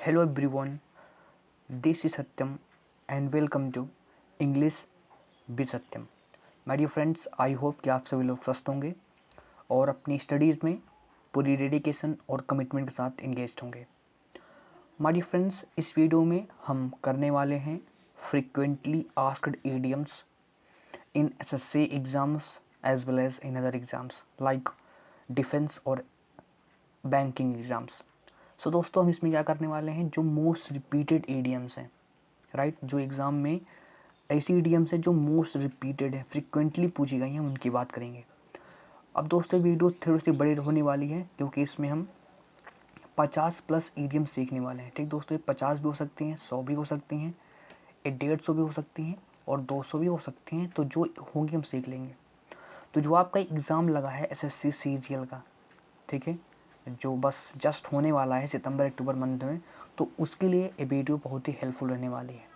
Hello everyone, this is Satyam and welcome to English भी Satyam. My dear friends, I hope कि आप सभी लोग स्वस्थ होंगे और अपनी स्टडीज़ में पूरी डेडिकेशन और कमिटमेंट के साथ इंगेज्ड होंगे। माय डियर फ्रेंड्स, इस वीडियो में हम करने वाले हैं frequently asked idioms in SSC exams as well as in other exams like defence और बैंकिंग एग्ज़ाम्स। सो दोस्तों, हम इसमें क्या करने वाले हैं, जो मोस्ट रिपीटेड ईडियम्स हैं, राइट, जो एग्ज़ाम में ऐसी ईडियम्स हैं जो मोस्ट रिपीटेड है, फ्रिक्वेंटली पूछी गई हैं, उनकी बात करेंगे। अब दोस्तों, वीडियो थोड़ी सी बड़ी होने वाली है क्योंकि इसमें हम 50+ ईडियम सीखने वाले हैं। ठीक दोस्तों, ये 50 भी हो सकती हैं, 100 भी हो सकती हैं, 150 भी हो सकती हैं और 200 भी हो सकती हैं। तो जो होंगी हम सीख लेंगे। तो जो आपका एग्ज़ाम लगा है एसएससी सीजीएल का, ठीक है, जो बस जस्ट होने वाला है सितंबर अक्टूबर मंथ में, तो उसके लिए ये वीडियो बहुत ही हेल्पफुल रहने वाली है।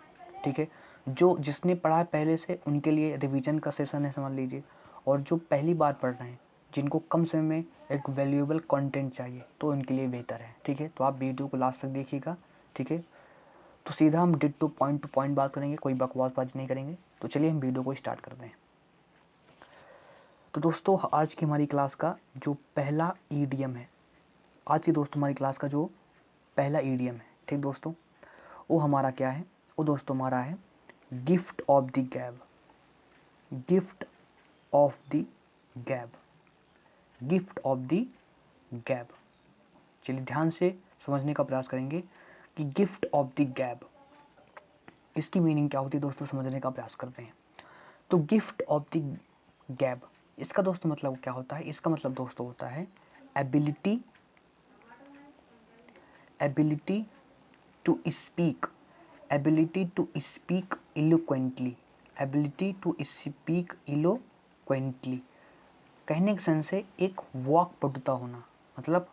ठीक है, जो जिसने पढ़ा है पहले से उनके लिए रिवीजन का सेशन है, समझ लीजिए। और जो पहली बार पढ़ रहे हैं, जिनको कम समय में एक वैल्यूएबल कंटेंट चाहिए, तो उनके लिए बेहतर है। ठीक है, तो आप वीडियो को लास्ट तक देखिएगा। ठीक है, तो सीधा हम डिट्टो पॉइंट टू पॉइंट बात करेंगे, कोई बकवासबाजी नहीं करेंगे। तो चलिए हम वीडियो को स्टार्ट करते हैं। तो दोस्तों, आज की हमारी क्लास का जो पहला ईडियम है, आज की दोस्तों हमारी क्लास का जो पहला ईडियम है, ठीक दोस्तों, वो हमारा क्या है, वो दोस्तों हमारा है गिफ्ट ऑफ द गैब। गिफ्ट ऑफ द गैब, गिफ्ट ऑफ द गैब। चलिए ध्यान से समझने का प्रयास करेंगे कि गिफ्ट ऑफ द गैब, इसकी मीनिंग क्या होती है दोस्तों, समझने का प्रयास करते हैं। तो गिफ्ट ऑफ द गैब, इसका दोस्तों मतलब क्या होता है, इसका मतलब दोस्तों होता है ability, ability to speak, ability to speak eloquently, ability to speak eloquently. कहने के सेंस है एक वाक्पटुता होना, मतलब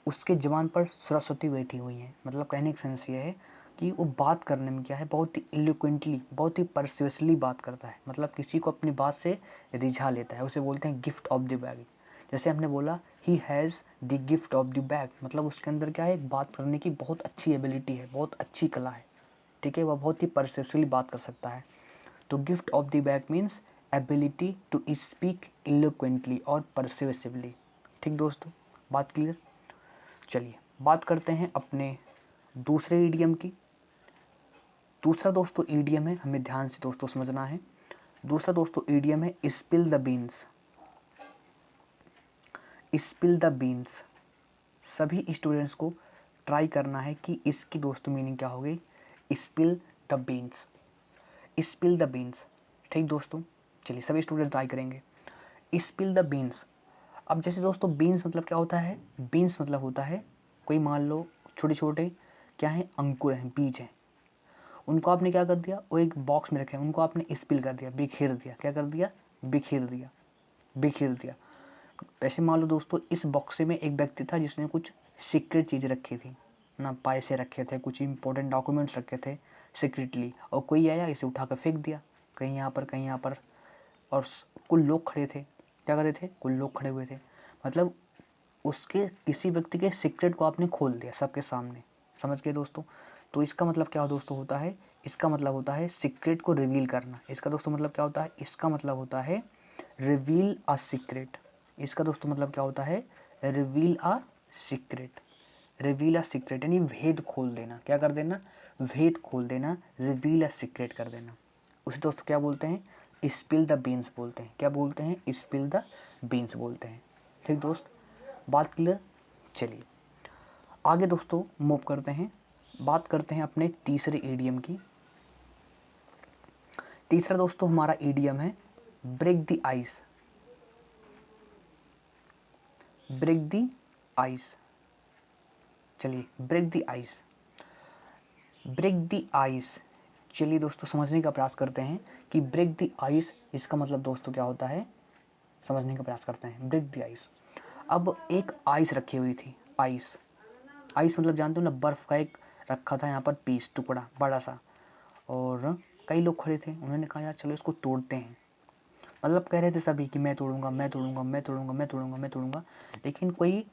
उसके ज़बान पर सरस्वती बैठी हुई है। मतलब कहने का सेंस ये है कि वो बात करने में क्या है, बहुत ही इलोक्वेंटली, बहुत ही परसुएसली बात करता है। मतलब किसी को अपनी बात से रिझा लेता है, उसे बोलते हैं गिफ्ट ऑफ द बैग। जैसे हमने बोला he has the gift of the bag, मतलब उसके अंदर क्या है, एक बात करने की बहुत अच्छी एबिलिटी है, बहुत अच्छी कला है। ठीक है, वह बहुत ही परसुएसली बात कर सकता है। तो गिफ्ट ऑफ द बैग means ability to speak eloquently और परसुएसिवली। ठीक दोस्तों, बात क्लियर। चलिए बात करते हैं अपने दूसरे ईडियम की। दूसरा दोस्तों ईडियम है, हमें ध्यान से दोस्तों समझना है। दूसरा दोस्तों ईडियम है spill the beans. Spill the beans, सभी स्टूडेंट्स को ट्राई करना है कि इसकी दोस्तों मीनिंग क्या होगी, spill the beans, spill the beans. ठीक दोस्तों, चलिए सभी स्टूडेंट ट्राई करेंगे स्पिल द बीन्स। अब जैसे दोस्तों बीन्स मतलब क्या होता है, बीन्स मतलब होता है कोई, मान लो छोटे छोटे क्या हैं, अंकुर हैं, बीज हैं, उनको आपने क्या कर दिया, वो एक बॉक्स में रखे हैं, उनको आपने स्पिल कर दिया, बिखेर दिया। क्या कर दिया, बिखेर दिया, बिखेर दिया। वैसे मान लो दोस्तों इस बॉक्स में एक व्यक्ति था जिसने कुछ सीक्रेट चीज़ें रखी थी ना, पैसे रखे थे, कुछ इंपॉर्टेंट डॉक्यूमेंट्स रखे थे सीक्रेटली, और कोई आया इसे उठा कर फेंक दिया कहीं यहाँ पर, कहीं यहाँ पर। और कुल लोग खड़े थे, क्या कर रहे थे, कुल लोग खड़े हुए थे, मतलब उसके किसी व्यक्ति के सीक्रेट को आपने खोल दिया सबके सामने। समझ गए दोस्तों। तो इसका मतलब क्या दोस्तों होता है, इसका मतलब होता है सीक्रेट को रिवील करना। इसका दोस्तों मतलब क्या होता है, इसका मतलब होता है रिवील अ सीक्रेट। इसका दोस्तों मतलब क्या होता है, reveal a secret. Reveal a secret यानी भेद खोल देना, क्या कर देना, भेद खोल देना, रिवील अ सीक्रेट कर देना। उसे दोस्तों क्या बोलते हैं, स्पिल द बीन्स बोलते हैं। क्या बोलते हैं, स्पिल द बीन्स बोलते हैं। ठीक दोस्त, बात क्लियर। चलिए आगे दोस्तों मूव करते हैं, बात करते हैं अपने तीसरे ईडियम की। तीसरा दोस्तों हमारा ईडियम है break the ice. Break the ice, चलिए break the ice, break the ice. चलिए दोस्तों समझने का प्रयास करते हैं कि ब्रेक द आइस, इसका मतलब दोस्तों क्या होता है, समझने का प्रयास करते हैं। ब्रेक द आइस, अब एक आइस रखी हुई थी, आइस, आइस मतलब जानते हो ना, बर्फ़ का एक रखा था यहाँ पर पीस, टुकड़ा बड़ा सा, और कई लोग खड़े थे, उन्होंने कहा यार चलो इसको तोड़ते हैं। मतलब कह रहे थे सभी कि मैं तोड़ूंगा, मैं तोड़ूंगा, मैं तोड़ूंगा, मैं तोड़ूंगा, मैं तोड़ूंगा, लेकिन कोई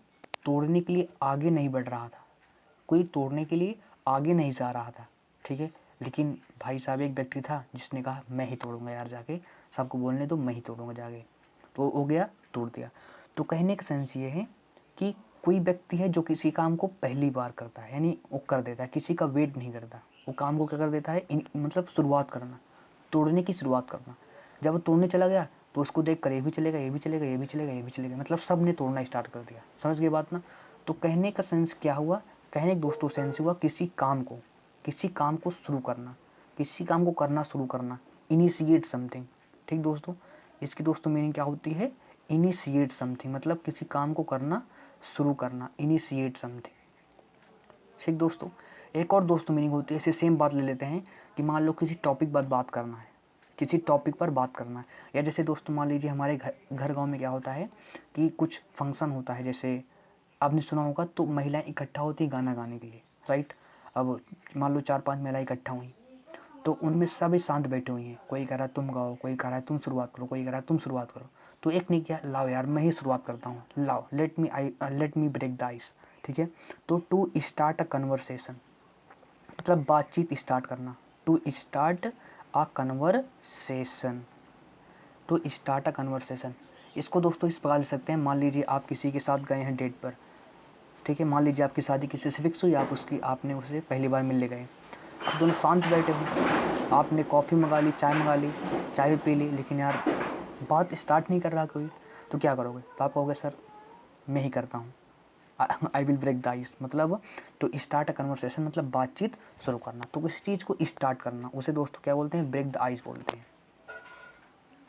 तोड़ने के लिए आगे नहीं बढ़ रहा था। कोई तोड़ने के लिए आगे नहीं जा रहा था, ठीक है। लेकिन भाई साहब एक व्यक्ति था जिसने कहा मैं ही तोड़ूंगा यार, जाके सबको बोलने दो, मैं ही तोड़ूंगा जाके। तो हो गया, तोड़ दिया। तो कहने का सेंस ये है कि कोई व्यक्ति है जो किसी काम को पहली बार करता है, यानी वो कर देता है, किसी का वेट नहीं करता, वो काम को क्या कर देता है, मतलब शुरुआत करना, तोड़ने की शुरुआत करना। जब वो तोड़ने चला गया तो उसको देख कर ये भी चलेगा, ये भी चलेगा, ये भी चलेगा, ये भी चलेगा, मतलब सब ने तोड़ना स्टार्ट कर दिया। समझ गए बात ना। तो कहने का सेंस क्या हुआ, कहने दोस्तों सेंस हुआ किसी काम को शुरू करना, किसी काम को करना शुरू करना, इनिशिएट समथिंग। ठीक दोस्तों, इसकी दोस्तों मीनिंग क्या होती है, इनिशिएट समथिंग, मतलब किसी काम को करना शुरू करना, इनिशिएट समथिंग। ठीक दोस्तों, एक और दोस्तों मीनिंग होती है, इसे सेम बात ले लेते हैं कि मान लो किसी टॉपिक पर बात करना है, किसी टॉपिक पर बात करना है। या जैसे दोस्तों मान लीजिए हमारे घर गांव में क्या होता है कि कुछ फंक्शन होता है, जैसे आपने सुना होगा, तो महिलाएं इकट्ठा होती है गाना गाने के लिए, राइट। अब मान लो 4-5 महिलाएं इकट्ठा हुई, तो उनमें सभी शांत बैठे हुई हैं, कोई कह रहा है तुम गाओ, कोई कह रहा है तुम शुरुआत करो, कोई कह रहा है तुम शुरुआत करो। तो एक ने किया, लाओ यार मैं ही शुरुआत करता हूँ, लाओ let me break the ice, ठीक है। तो टू स्टार्ट अ कन्वर्सेशन, मतलब बातचीत स्टार्ट करना, to start a conversation, to start a conversation. इसको दोस्तों इस प्रकार लिख सकते हैं, मान लीजिए आप किसी के साथ गए हैं डेट पर, ठीक है। मान लीजिए आपकी शादी किसी से फिक्स हुई, आपने उसे पहली बार मिलने गए, आप दोनों शांत बैठे हो, आपने कॉफ़ी मंगा ली, चाय मंगा ली, चाय भी पी ली, लेकिन यार बात स्टार्ट नहीं कर रहा कोई। तो क्या करोगे, तो आप कहोगे सर मैं ही करता हूँ, I will break the ice, मतलब टू स्टार्ट अ कन्वर्सेशन, मतलब बातचीत शुरू करना। तो किसी चीज़ को स्टार्ट करना, उसे दोस्तों क्या बोलते हैं, ब्रेक द आइस बोलते हैं।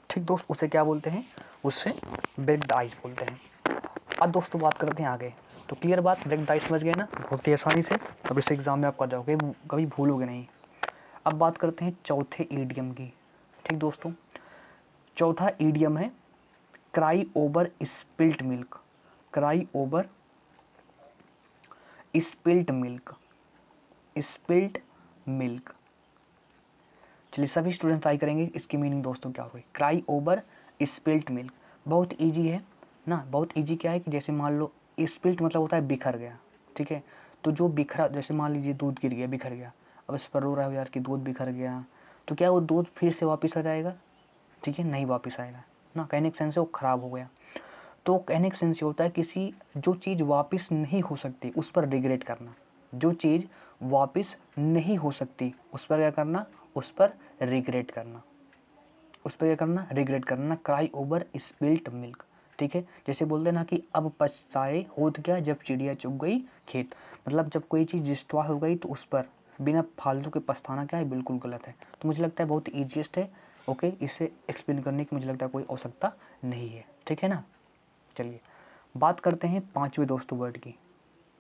ठीक दोस्त, उसे क्या बोलते हैं, उससे ब्रेक द आइस बोलते हैं। अब दोस्तों बात करते हैं आगे। तो क्लियर बात, ब्रेक द आइस समझ गए ना बहुत ही आसानी से, अब इस एग्जाम में आप कर जाओगे, कभी भूलोगे नहीं। अब बात करते हैं चौथे ईडियम की। ठीक दोस्तों, चौथा ईडियम है cry over spilt milk, cry over spilt milk, spilt milk. चलिए सभी स्टूडेंट ट्राई करेंगे, इसकी मीनिंग दोस्तों क्या होगी, क्राई ओवर स्पिल्ट मिल्क। बहुत इजी है ना, बहुत इजी क्या है कि जैसे मान लो स्पिल्ट मतलब होता है बिखर गया, ठीक है। तो जो बिखरा, जैसे मान लीजिए दूध गिर गया, बिखर गया, अब इस पर रो रहा हो यार कि दूध बिखर गया, तो क्या वो दूध फिर से वापस आ जाएगा, ठीक है, नहीं वापस आएगा ना। कहने का सेंस है वो ख़राब हो गया। तो कहने का सेंस ये होता है किसी जो चीज़ वापस नहीं हो सकती उस पर रिग्रेट करना, जो चीज़ वापस नहीं हो सकती उस पर क्या करना, उस पर रिग्रेट करना, उस पर क्या करना, रिग्रेट करना। क्राई ओवर स्पिल्ट मिल्क, ठीक है। जैसे बोलते ना कि अब पछताए होत क्या जब चिड़िया चुग गई खेत, मतलब जब कोई चीज़ डिस्ट्रॉय हो गई तो उस पर बिना फालतू के पछताना क्या है, बिल्कुल गलत है। तो मुझे लगता है बहुत ईजीएस्ट है, ओके। इसे एक्सप्लेन करने की मुझे लगता है कोई आवश्यकता नहीं है, ठीक है ना। चलिए बात करते हैं पांचवें दोस्तों वर्ड की,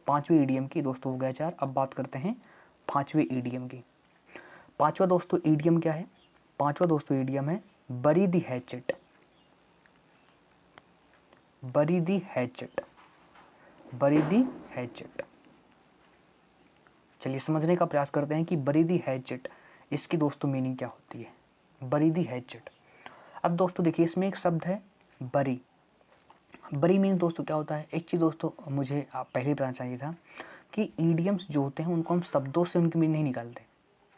पांचवें ईडियम की। दोस्तों हो गया 4, अब बात करते हैं पांचवें ईडियम की। पांचवा दोस्तों ईडियम क्या है, पांचवा दोस्तों ईडियम है बरी दी हैचेट, बरी दी हैचेट, बरी दी हैचेट। चलिए समझने का प्रयास करते हैं कि बरी दी हैचेट, इसकी दोस्तों मीनिंग क्या होती है, बरी दी हैचेट। अब दोस्तों देखिए इसमें एक शब्द है बरी, बरी मीन्स दोस्तों क्या होता है। एक चीज़ दोस्तों मुझे आप पहले ही बताना चाहिए था कि ईडियम्स जो होते हैं उनको हम शब्दों से उनकी मीनिंग नहीं निकालते,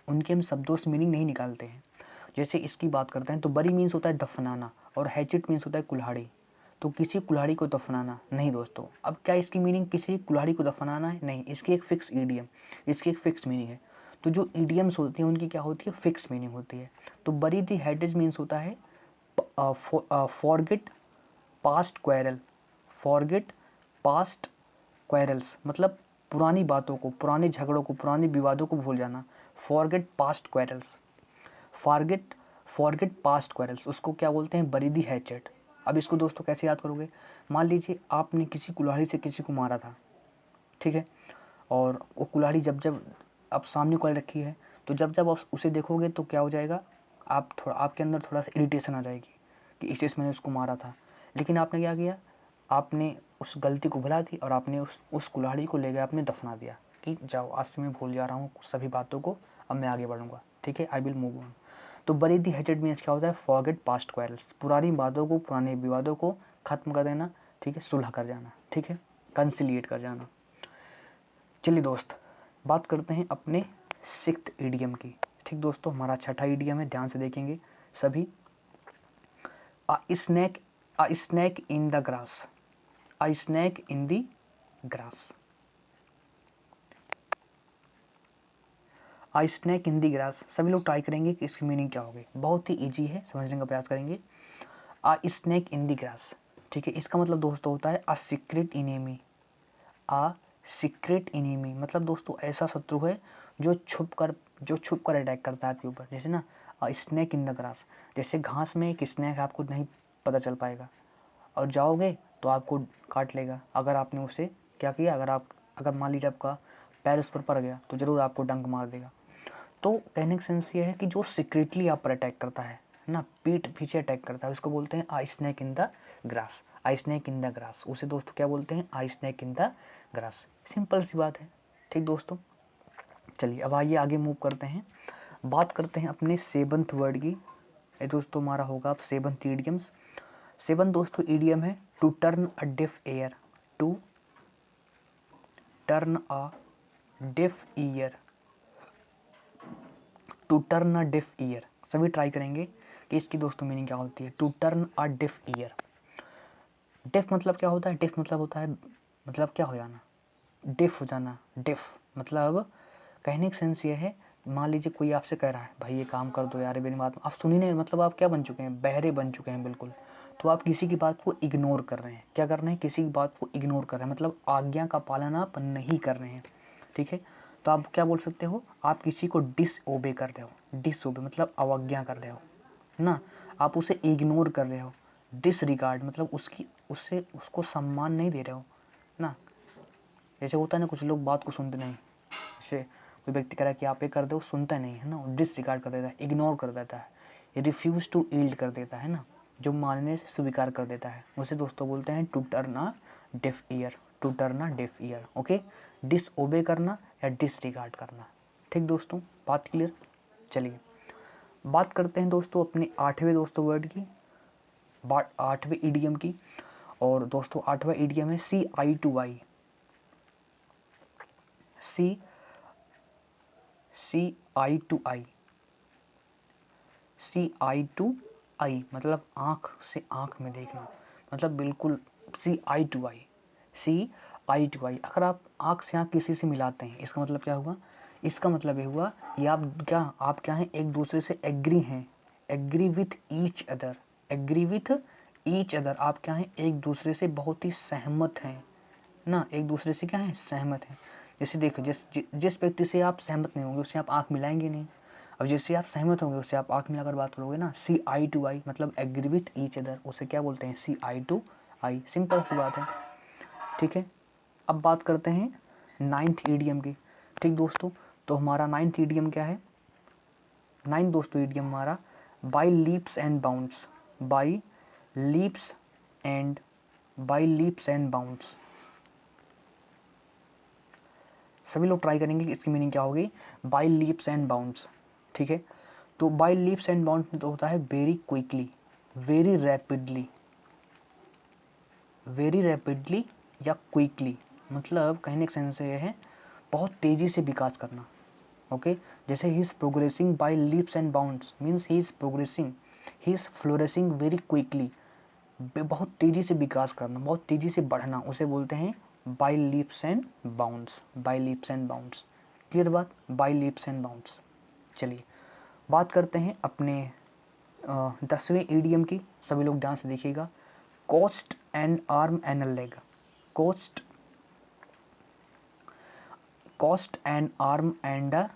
उनके हम शब्दों से मीनिंग नहीं निकालते हैं। जैसे इसकी बात करते हैं तो बरी मीन्स होता है दफनाना और हैचेट मीन्स होता है कुल्हाड़ी। तो किसी कुल्हाड़ी को दफनाना नहीं दोस्तों। अब क्या इसकी मीनिंग किसी कुल्हाड़ी को दफनाना है, नहीं, इसकी एक फिक्स ईडियम, इसकी एक फिक्स मीनिंग है। तो जो ईडियम्स होती हैं उनकी क्या होती है, फिक्स मीनिंग होती है। तो बरी दी हेडेज मीन्स होता है forget past quarrel, forget past quarrels, मतलब पुरानी बातों को, पुराने झगड़ों को, पुराने विवादों को भूल जाना। Forget past quarrels, forget forget past quarrels, उसको क्या बोलते हैं, बरी दी हैचेट। अब इसको दोस्तों कैसे याद करोगे, मान लीजिए आपने किसी कुल्हाड़ी से किसी को मारा था, ठीक है, और वो कुल्हाड़ी जब जब आप सामने कुल्हाड़ी रखी है, तो जब जब आप उसे देखोगे तो क्या हो जाएगा, आप थोड़ा, आपके अंदर थोड़ा सा इरिटेशन आ जाएगी कि इस चीज़ मैंने उसको मारा था। लेकिन आपने क्या किया, आपने उस गलती को भुला दी और आपने उस कुल्हाड़ी को ले गए, आपने दफना दिया कि जाओ आज से मैं भूल जा रहा हूँ सभी बातों को, अब मैं आगे बढ़ूँगा, ठीक है, आई विल मूव ऑन। तो बरी दी हेटेड मीन्स क्या होता है, फॉरगेट पास्ट क्वारल्स, पुरानी बातों को, पुराने विवादों को खत्म कर देना, ठीक है, सुलह कर जाना, ठीक है, कंसिलिएट कर जाना। चलिए दोस्त बात करते हैं अपने सिक्स्थ ईडियम की। ठीक दोस्तों, हमारा छठा ईडियम है, ध्यान से देखेंगे सभी। A snake in the grass, a snake in the grass, a snake in the grass. सभी लोग ट्राई करेंगे कि इसकी मीनिंग क्या होगी। बहुत ही ईजी है, समझने का प्रयास करेंगे। अ स्नैक इन द ग्रास, ठीक है, इसका मतलब दोस्तों होता है a secret enemy. A secret enemy मतलब दोस्तों ऐसा शत्रु है जो छुप कर अटैक करता है आपके ऊपर। जैसे ना स्नैक इन द ग्रास, जैसे घास में एक स्नैक आपको नहीं पता चल पाएगा और जाओगे तो आपको काट लेगा अगर आपने उसे क्या किया। अगर मान लीजिए आपका पैर उस पर पड़ गया तो ज़रूर आपको डंक मार देगा। तो कहने का सेंस ये है कि जो सीक्रेटली आप पर अटैक करता है ना, पीठ पीछे अटैक करता है, उसको बोलते हैं a snake in the grass. A snake in the grass, उसे दोस्तों क्या बोलते हैं, a snake in the grass. Simple सी बात है। ठीक दोस्तों, चलिए अब आइए आगे मूव करते हैं। बात करते हैं अपने सेवंथ वर्ड की। ये दोस्तों हमारा होगा अब सेवंथ ईडियम्स। सेवन दोस्तों ईडियम है to turn a deaf ear, to turn a deaf ear, to turn a deaf ear. सभी ट्राई करेंगे कि इसकी दोस्तों मीनिंग क्या होती है। To turn a deaf ear, deaf मतलब क्या होता है, डेफ मतलब होता है मतलब क्या हो जाना, डेफ हो जाना। डेफ मतलब कहने का सेंस ये है, मान लीजिए कोई आपसे कह रहा है भाई ये काम कर दो यार, मेरी बात आप सुनी नहीं, मतलब आप क्या बन चुके हैं, बहरे बन चुके हैं बिल्कुल। तो आप किसी की बात को इग्नोर कर रहे हैं। क्या कर रहे हैं, किसी की बात को इग्नोर कर रहे हैं, मतलब आज्ञा का पालन आप नहीं कर रहे हैं। ठीक है, तो आप क्या बोल सकते हो, आप किसी को डिसओबे कर रहे हो। डिसओबे मतलब अवज्ञा कर रहे हो ना, आप उसे इग्नोर कर रहे हो। डिसरिगार्ड मतलब उसको सम्मान नहीं दे रहे हो ना। जैसे होता है ना, कुछ लोग बात को सुनते नहीं। जैसे कोई व्यक्ति कह रहा है कि आप ये कर दो, सुनता नहीं है ना, डिसरिगार्ड कर देता है, इग्नोर कर देता है, रिफ्यूज टू ईल्ड कर देता है ना, जो मानने से स्वीकार कर देता है, उसे दोस्तों बोलते हैं to turn a deaf ear. To turn a deaf ear, okay. Disobey करना या डिसरिगार्ड करना। ठीक दोस्तों, बात क्लियर। चलिए बात करते हैं दोस्तों अपने आठवें दोस्तों वर्ड की, आठवें ईडियम की। और दोस्तों आठवां ईडियम है see eye to eye. See see eye to eye, see eye to eye मतलब आँख से आँख में देखना, मतलब बिल्कुल सी eye to eye. See eye to आई, अगर आप आँख से आँख किसी से मिलाते हैं, इसका मतलब क्या हुआ, इसका मतलब ये हुआ ये आप क्या हैं, एक दूसरे से एग्री हैं। Agree with each other, agree with each other, आप क्या हैं, एक दूसरे से बहुत ही सहमत हैं ना, एक दूसरे से क्या है, सहमत हैं। जैसे देखो जिस व्यक्ति से आप सहमत नहीं होंगे उससे आप आँख मिलाएंगे नहीं। अब जिससे आप सहमत होंगे उससे आप आँख मिलाकर बात करोगे ना। सी आई टू आई मतलब एग्री विथ ईच अदर, उसे क्या बोलते हैं, सी आई टू आई। सिंपल सी बात है। ठीक है, अब बात करते हैं नाइन्थ ईडियम की। ठीक दोस्तों, तो हमारा नाइन्थ ईडियम क्या है, नाइन्थ दोस्तों ईडियम हमारा by leaps and bounds. By leaps and by leaps and bounds. सभी लोग ट्राई करेंगे कि इसकी मीनिंग क्या होगी, बाई लीप्स एंड बाउंड्स। ठीक है, तो बाई लीप्स एंड बाउंड्स तो होता है very quickly, very rapidly, very rapidly या क्विकली, मतलब कहने का सेंस ये है बहुत तेज़ी से विकास करना। ओके, जैसे he is progressing by leaps and bounds means he is progressing, he is flourishing very quickly, बहुत तेज़ी से विकास करना, बहुत तेज़ी से बढ़ना, उसे बोलते हैं by leaps and bounds. By leaps and bounds, clear बात, बाई लीप्स एंड बाउंड्स। चलिए बात करते हैं अपने 10वें ईडियम की। सभी लोग ध्यान से देखिएगा, cost and arm and a leg. Cost cost and arm and a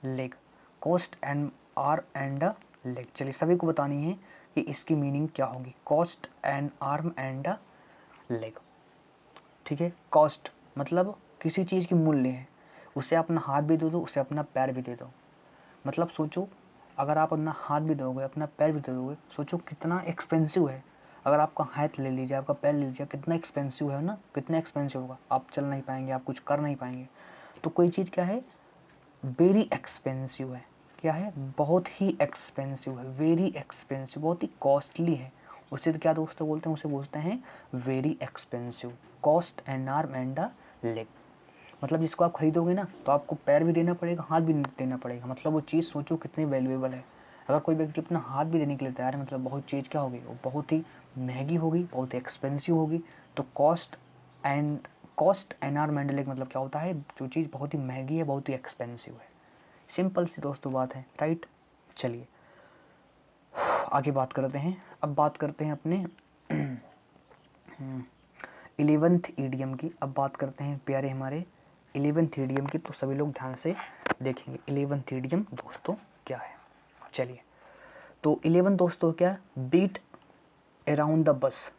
leg, cost and arm and a leg. चलिए सभी को बतानी है कि इसकी मीनिंग क्या होगी, cost and arm and a leg. ठीक है, कॉस्ट मतलब किसी चीज़ की मूल्य है, उसे अपना हाथ भी दे दो, उसे अपना पैर भी दे दो। मतलब सोचो, अगर आप अपना हाथ भी दोगे, अपना पैर भी दे दोगे, सोचो कितना एक्सपेंसिव है। अगर आपका हाथ ले लीजिए, आपका पैर ले लीजिए, कितना एक्सपेंसिव है ना, कितना एक्सपेंसिव होगा, आप चल नहीं पाएंगे, आप कुछ कर नहीं पाएंगे। तो कोई चीज़ क्या है, वेरी एक्सपेंसिव है, क्या है, बहुत ही एक्सपेंसिव है, वेरी एक्सपेंसिव, बहुत ही कॉस्टली है, उसे तो क्या दोस्तों बोलते हैं, उसे बोलते हैं very expensive. Cost and arm and the leg. मतलब जिसको आप खरीदोगे ना तो आपको पैर भी देना पड़ेगा, हाथ भी देना पड़ेगा। मतलब वो चीज़ सोचो कितनी वैल्यूएबल है। अगर कोई व्यक्ति अपना हाथ भी देने के लिए तैयार है, मतलब बहुत चीज़ क्या होगी, वो बहुत ही महंगी होगी, बहुत ही एक्सपेंसिव होगी। तो कॉस्ट एन आर मेंडल मतलब क्या होता है, जो चीज़ बहुत ही महंगी है, बहुत ही एक्सपेंसिव है। सिंपल सी दोस्तों बात है, राइट। चलिए आगे बात करते हैं। अब बात करते हैं अपने 11th ईडियम की। अब बात करते हैं प्यारे हमारे 11th ईडियम की। तो सभी लोग ध्यान से देखेंगे 11th ईडियम दोस्तों क्या है। चलिए तो 11 दोस्तों क्या, बीट अराउंड द बस।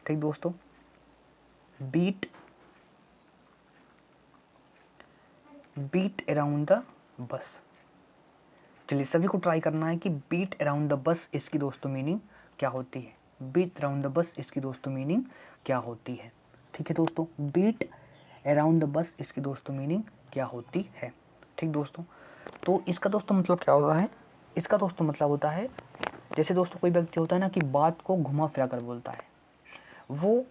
ठीक दोस्तों, बीट अराउंड द बस। चलिए सभी को ट्राई करना है कि बीट अराउंड द बस इसकी दोस्तों मीनिंग क्या होती है। बीट अराउंड द बस इसकी दोस्तों मीनिंग क्या होती है। ठीक है दोस्तों, बीट अराउंड द बस इसकी दोस्तों मीनिंग क्या होती है। ठीक दोस्तों, तो इसका दोस्तों मतलब क्या होता है, इसका दोस्तों मतलब होता है, जैसे दोस्तों कोई व्यक्ति होता है ना कि बात को घुमा फिरा कर बोलता है, वो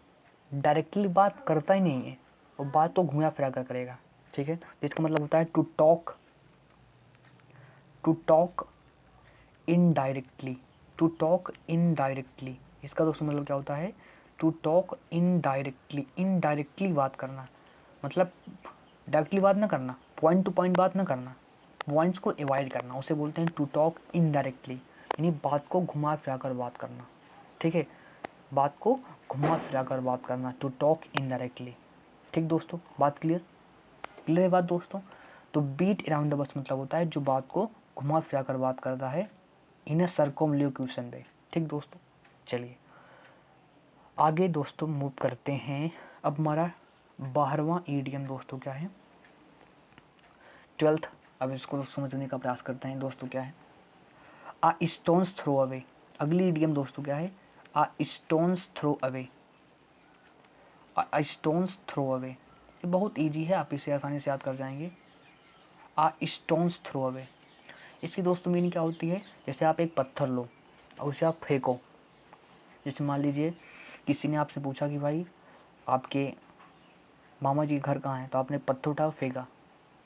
डायरेक्टली बात करता ही नहीं है, वो बात को घुमा फिरा कर करेगा। ठीक है, जिसका मतलब होता है to talk indirectly. To talk indirectly इसका दोस्तों मतलब क्या होता है, टू टॉक इनडायरेक्टली। इनडायरेक्टली बात करना मतलब डायरेक्टली बात ना करना, पॉइंट टू पॉइंट बात ना करना, पॉइंट्स को अवॉइड करना, उसे बोलते हैं टू टॉक इनडायरेक्टली, यानी बात को घुमा फिरा कर बात करना। ठीक है, बात को घुमा फिरा कर बात करना, टू टॉक इनडायरेक्टली। ठीक दोस्तों, बात क्लियर है बात दोस्तों। तो बीट अराउंड द बस मतलब होता है जो बात को घुमा फिरा कर बात करता है इन अ सर्कमलोक्यूशन वे। ठीक दोस्तों, चलिए आगे दोस्तों मूव करते हैं। अब हमारा 12वां ईडियम दोस्तों क्या है, 12th। अब इसको समझने का प्रयास करते हैं दोस्तों क्या है, आ स्टोन्स थ्रो अवे। अगली ईडियम दोस्तों क्या है, आ स्टोन्स थ्रो अवे। आ स्टोन्स थ्रो अवे, ये बहुत ईजी है, आप इसे आसानी से याद कर जाएंगे। आ स्टोन्स थ्रो अवे इसकी दोस्तों मीनिंग क्या होती है, जैसे आप एक पत्थर लो और उसे आप फेंको। जैसे मान लीजिए किसी ने आपसे पूछा कि भाई आपके मामा जी का घर कहाँ है, तो आपने पत्थर उठाया फेंका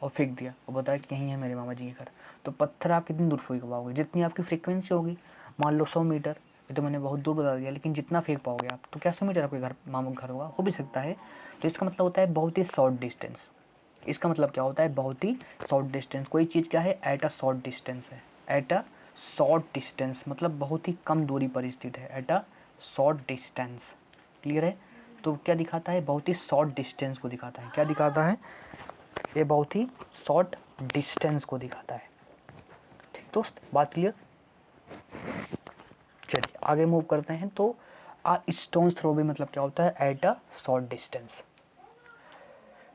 और फेंक दिया और बताया कि यहीं है मेरे मामा जी के घर। तो पत्थर आप कितनी दूर फेंक पाओगे, जितनी आपकी फ्रीक्वेंसी होगी। मान लो 100 मीटर, ये तो मैंने बहुत दूर बता दिया, लेकिन जितना फेंक पाओगे आप, तो क्या 100 मीटर आपके घर मामा का घर होगा, हो भी सकता है। तो इसका मतलब होता है बहुत ही शॉर्ट डिस्टेंस। इसका मतलब क्या होता है, बहुत ही शॉर्ट डिस्टेंस। कोई चीज़ क्या है, एट अ शॉर्ट डिस्टेंस है। एट अ शॉर्ट डिस्टेंस मतलब बहुत ही कम दूरी पर स्थित है, at a short distance. Clear है, तो क्या दिखाता है, बहुत ही शॉर्ट डिस्टेंस को दिखाता है। क्या दिखाता है, ये बहुत ही शॉर्ट डिस्टेंस को दिखाता है। ठीक दोस्त, बात क्लियर। चलिए आगे मूव करते हैं। तो आ स्टोन्स थ्रो भी मतलब क्या होता है, एट अ शॉर्ट डिस्टेंस।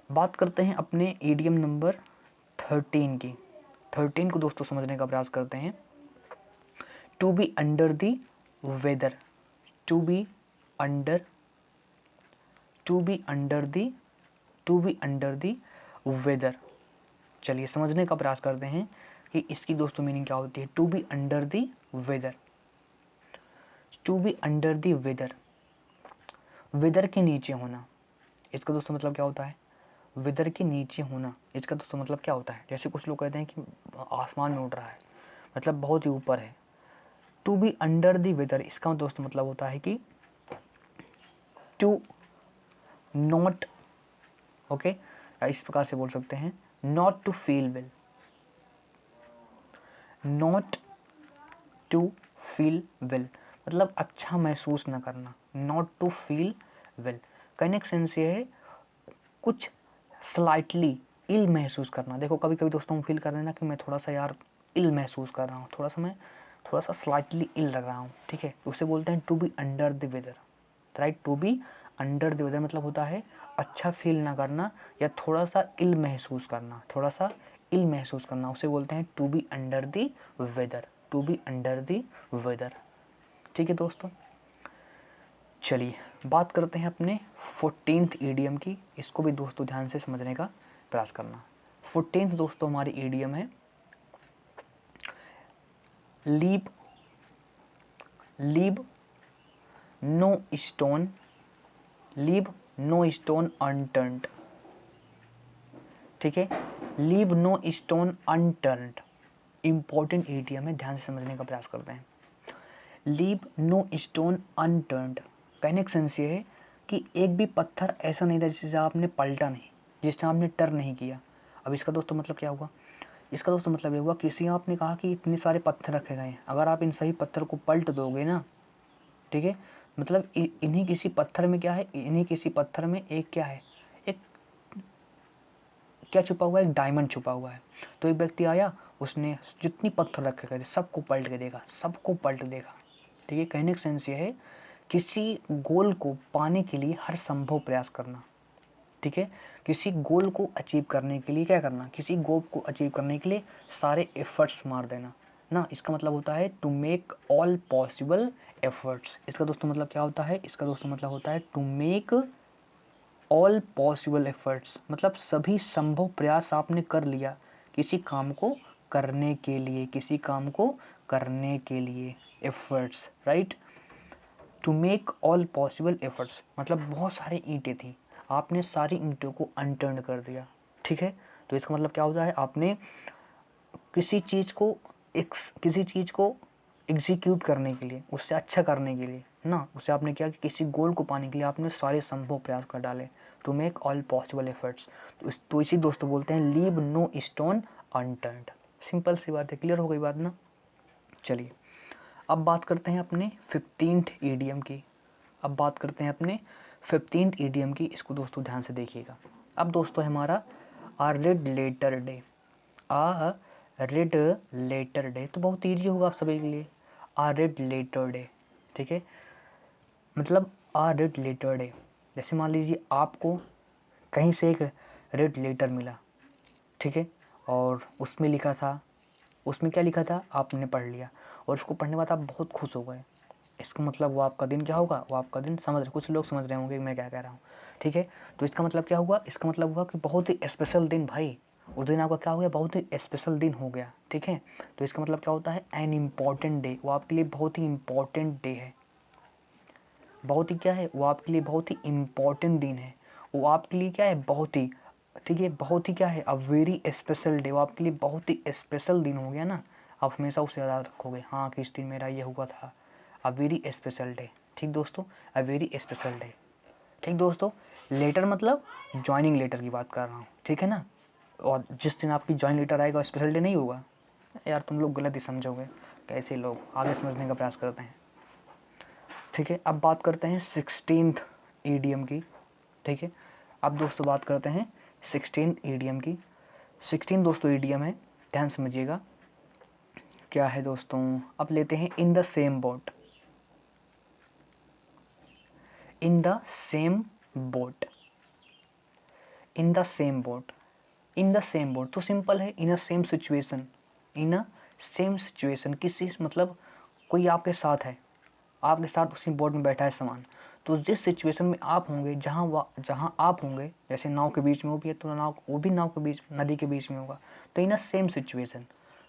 बात करते हैं अपने ईडियम नंबर 13 की। 13 को दोस्तों समझने का प्रयास करते हैं। To be under the weather. To be under to be under the to be under the weather. चलिए समझने का प्रयास करते हैं कि इसकी दोस्तों मीनिंग क्या होती है। To be under the weather, to be under the weather, weather के नीचे होना। इसका दोस्तों मतलब क्या होता है, वेदर के नीचे होना। इसका दोस्तों मतलब क्या होता है, जैसे कुछ लोग कहते हैं कि आसमान में उड़ रहा है, मतलब बहुत ही ऊपर है। To be under the weather इसका दोस्तों मतलब होता है कि टू नॉट, ओके, इस प्रकार से बोल सकते हैं, not to feel well, not to feel well मतलब अच्छा महसूस न करना, नॉट टू फील वेल। कहने का सेंस ये है कुछ स्लाइटली इल महसूस करना। देखो कभी कभी दोस्तों हम फील कर रहे हैं ना कि मैं थोड़ा सा यार इल महसूस कर रहा हूँ, थोड़ा सा स्लाइटली इल लग रहा हूँ। ठीक है, उसे बोलते हैं to be under the weather, right. To be under the weather मतलब होता है अच्छा फील ना करना या थोड़ा सा इल महसूस करना, थोड़ा सा इल महसूस करना, उसे बोलते हैं to be under the weather, to be under the weather. ठीक है दोस्तों, चलिए बात करते हैं अपने 14th ईडियम की। इसको भी दोस्तों ध्यान से समझने का प्रयास करना। 14th दोस्तों हमारी ईडियम है leave leave no stone, leave no stone unturned. ठीक है। Leave no stone unturned, important idiom है, ध्यान से समझने का प्रयास करते हैं। लीव नो स्टोन अनटर्न्ड, कहने का सेंस ये है कि एक भी पत्थर ऐसा नहीं था जिसे आपने पलटा नहीं, जिससे आपने टर्न नहीं किया। अब इसका दोस्तों मतलब क्या हुआ? इसका दोस्तों मतलब ये हुआ, किसी आपने कहा कि इतने सारे पत्थर रखे गए हैं, अगर आप इन सभी पत्थर को पलट दोगे ना, ठीक है, मतलब इन्हीं किसी पत्थर में क्या है, इन्हीं किसी पत्थर में एक क्या है, एक क्या छुपा हुआ है, एक डायमंड छुपा हुआ है। तो एक व्यक्ति आया, उसने जितनी पत्थर रखे गए थे सबको पलट के देखा, सबको पलट देखा। ठीक है, कहने का सेंस ये है किसी गोल को पाने के लिए हर संभव प्रयास करना। ठीक है, किसी गोल को अचीव करने के लिए क्या करना, किसी गोल को अचीव करने के लिए सारे एफर्ट्स मार देना ना। इसका मतलब होता है to make all possible efforts. इसका दोस्तों मतलब क्या होता है? इसका दोस्तों मतलब होता है to make all possible efforts, मतलब सभी संभव प्रयास आपने कर लिया किसी काम को करने के लिए, किसी काम को करने के लिए, efforts, right. To make all possible efforts मतलब बहुत सारी ईंटें थी, आपने सारी ईंटों को अनटर्न कर दिया। ठीक है, तो इसका मतलब क्या होता है, आपने किसी चीज़ को एग्जीक्यूट करने के लिए, उससे अच्छा करने के लिए ना, उसे आपने क्या कि किसी गोल को पाने के लिए आपने सारे संभव प्रयास कर डाले। To make all possible efforts, तो इसी दोस्तों बोलते हैं leave no stone unturned. Simple सी बात है, क्लियर हो गई बात ना। चलिए अब बात करते हैं अपने 15th ईडियम की। अब बात करते हैं अपने 15th ईडियम की, इसको दोस्तों ध्यान से देखिएगा। अब दोस्तों हमारा आ रेड लेटर डे, आ रेड लेटर डे तो बहुत ईजी होगा आप सभी के लिए। आ रेड लेटर डे, ठीक है, मतलब आ रेड लेटर डे, जैसे मान लीजिए आपको कहीं से एक रेड लेटर मिला, ठीक है, और उसमें लिखा था, उसमें क्या लिखा था आपने पढ़ लिया, और उसको पढ़ने के बाद आप बहुत खुश हो गए। इसका मतलब वो आपका दिन क्या होगा, वो आपका दिन समझ रहे, कुछ लोग समझ रहे होंगे मैं क्या कह रहा हूँ। ठीक है, तो इसका मतलब क्या हुआ, इसका मतलब हुआ कि बहुत ही स्पेशल दिन भाई, उस दिन आपका क्या हो गया, बहुत ही स्पेशल दिन हो गया। ठीक है, तो इसका मतलब क्या होता है, एन इम्पॉर्टेंट डे, वो आपके लिए बहुत ही इम्पॉर्टेंट डे है, बहुत ही क्या है, वो आपके लिए बहुत ही इम्पॉर्टेंट दिन है, वो आपके लिए क्या है, बहुत ही, ठीक है, बहुत ही क्या है, अ वेरी स्पेशल डे, वो आपके लिए बहुत ही स्पेशल दिन हो गया ना। आप हमेशा उसे याद रखोगे, हाँ कि इस दिन मेरा ये हुआ था, अ वेरी स्पेशल डे। ठीक दोस्तों, अ वेरी स्पेशल डे। ठीक दोस्तों, लेटर मतलब ज्वाइनिंग लेटर की बात कर रहा हूँ, ठीक है ना। और जिस दिन आपकी ज्वाइन लेटर आएगा स्पेशल डे नहीं होगा यार, तुम लोग गलत ही समझोगे, कैसे लोग आगे समझने का प्रयास करते हैं। ठीक है, अब बात करते हैं 16th ईडियम की। ठीक है, अब दोस्तों बात करते हैं 16th ईडियम की। 16 दोस्तों ईडियम है, ध्यान समझिएगा क्या है दोस्तों। अब लेते हैं in the same boat, in the same boat, in the same boat, in the same boat तो सिंपल है, in a same situation, in a same situation, किसी मतलब कोई आपके साथ है, आपके साथ उसी बोट में बैठा है सामान, तो जिस सिचुएशन में आप होंगे, जहाँ आप होंगे, जैसे नाव के बीच में वो भी है तो वो भी नाव के बीच, नदी के बीच में होगा, तो इन अ सेम सिचुएशन,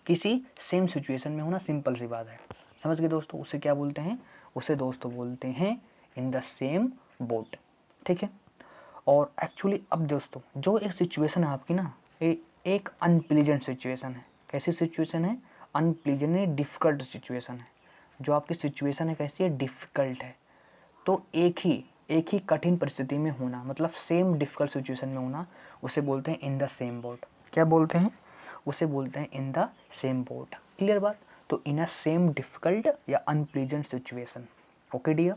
किसी सेम सिचुएशन में होना, सिंपल सी बात है। समझ गए दोस्तों, उसे क्या बोलते हैं, उसे दोस्तों बोलते हैं इन द सेम बोट। ठीक है, और एक्चुअली अब दोस्तों जो एक सिचुएशन है आपकी ना, एक अनप्लीजेंट सिचुएशन है। कैसी सिचुएशन है, अनप्लीजेंट, डिफ़िकल्ट सिचुएशन है। जो आपकी सिचुएशन है कैसी है, डिफ़िकल्ट है। तो एक ही कठिन परिस्थिति में होना, मतलब सेम डिफ़िकल्ट सिचुएशन में होना, उसे बोलते हैं इन द सेम बोट। क्या बोलते हैं, उसे बोलते हैं in the same boat. Clear बात, तो इन अ सेम डिफ़िकल्ट या अनप्लीजेंट सिचुएशन। ओके डियर,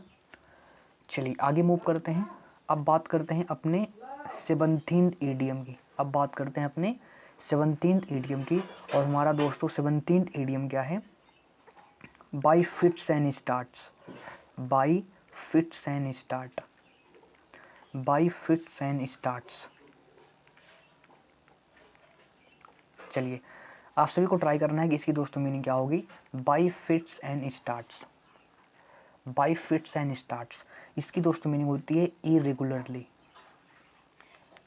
चलिए आगे मूव करते हैं। अब बात करते हैं अपने 17th ईडियम की। अब बात करते हैं अपने 17th ईडियम की, और हमारा दोस्तों 17th ईडियम क्या है, by fits and starts, by fits and start, by fits and starts. चलिए आप सभी को ट्राई करना है कि इसकी दोस्तों मीनिंग क्या होगी, by fits and starts, by fits and starts. इसकी दोस्तों मीनिंग होती है इरेगुलरली,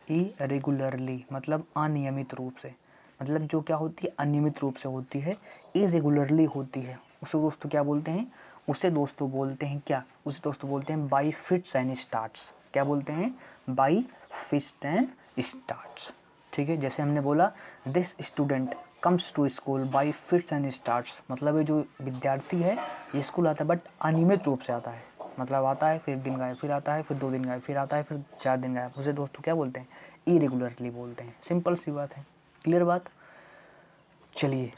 इरेगुलरली मतलब अनियमित रूप से, मतलब जो क्या होती है, अनियमित रूप से होती है, इरेगुलरली होती है, उसे दोस्तों क्या बोलते हैं, उसे दोस्तों बोलते हैं क्या, उसे दोस्तों बोलते हैं बाई फिट्स एंड स्टार्ट्स। क्या बोलते हैं, बाई फिट्स एंड स्टार्ट्स। ठीक है, जैसे हमने बोला this student comes to school by fits and starts, मतलब ये जो विद्यार्थी है ये स्कूल आता है बट अनियमित रूप से आता है, मतलब आता है फिर दिन गायब, फिर आता है फिर 2 दिन गायब, फिर आता है फिर 4 दिन गायब, उसे दोस्तों क्या बोलते हैं, इरेगुलरली बोलते हैं। सिंपल सी बात है, क्लियर बात। चलिए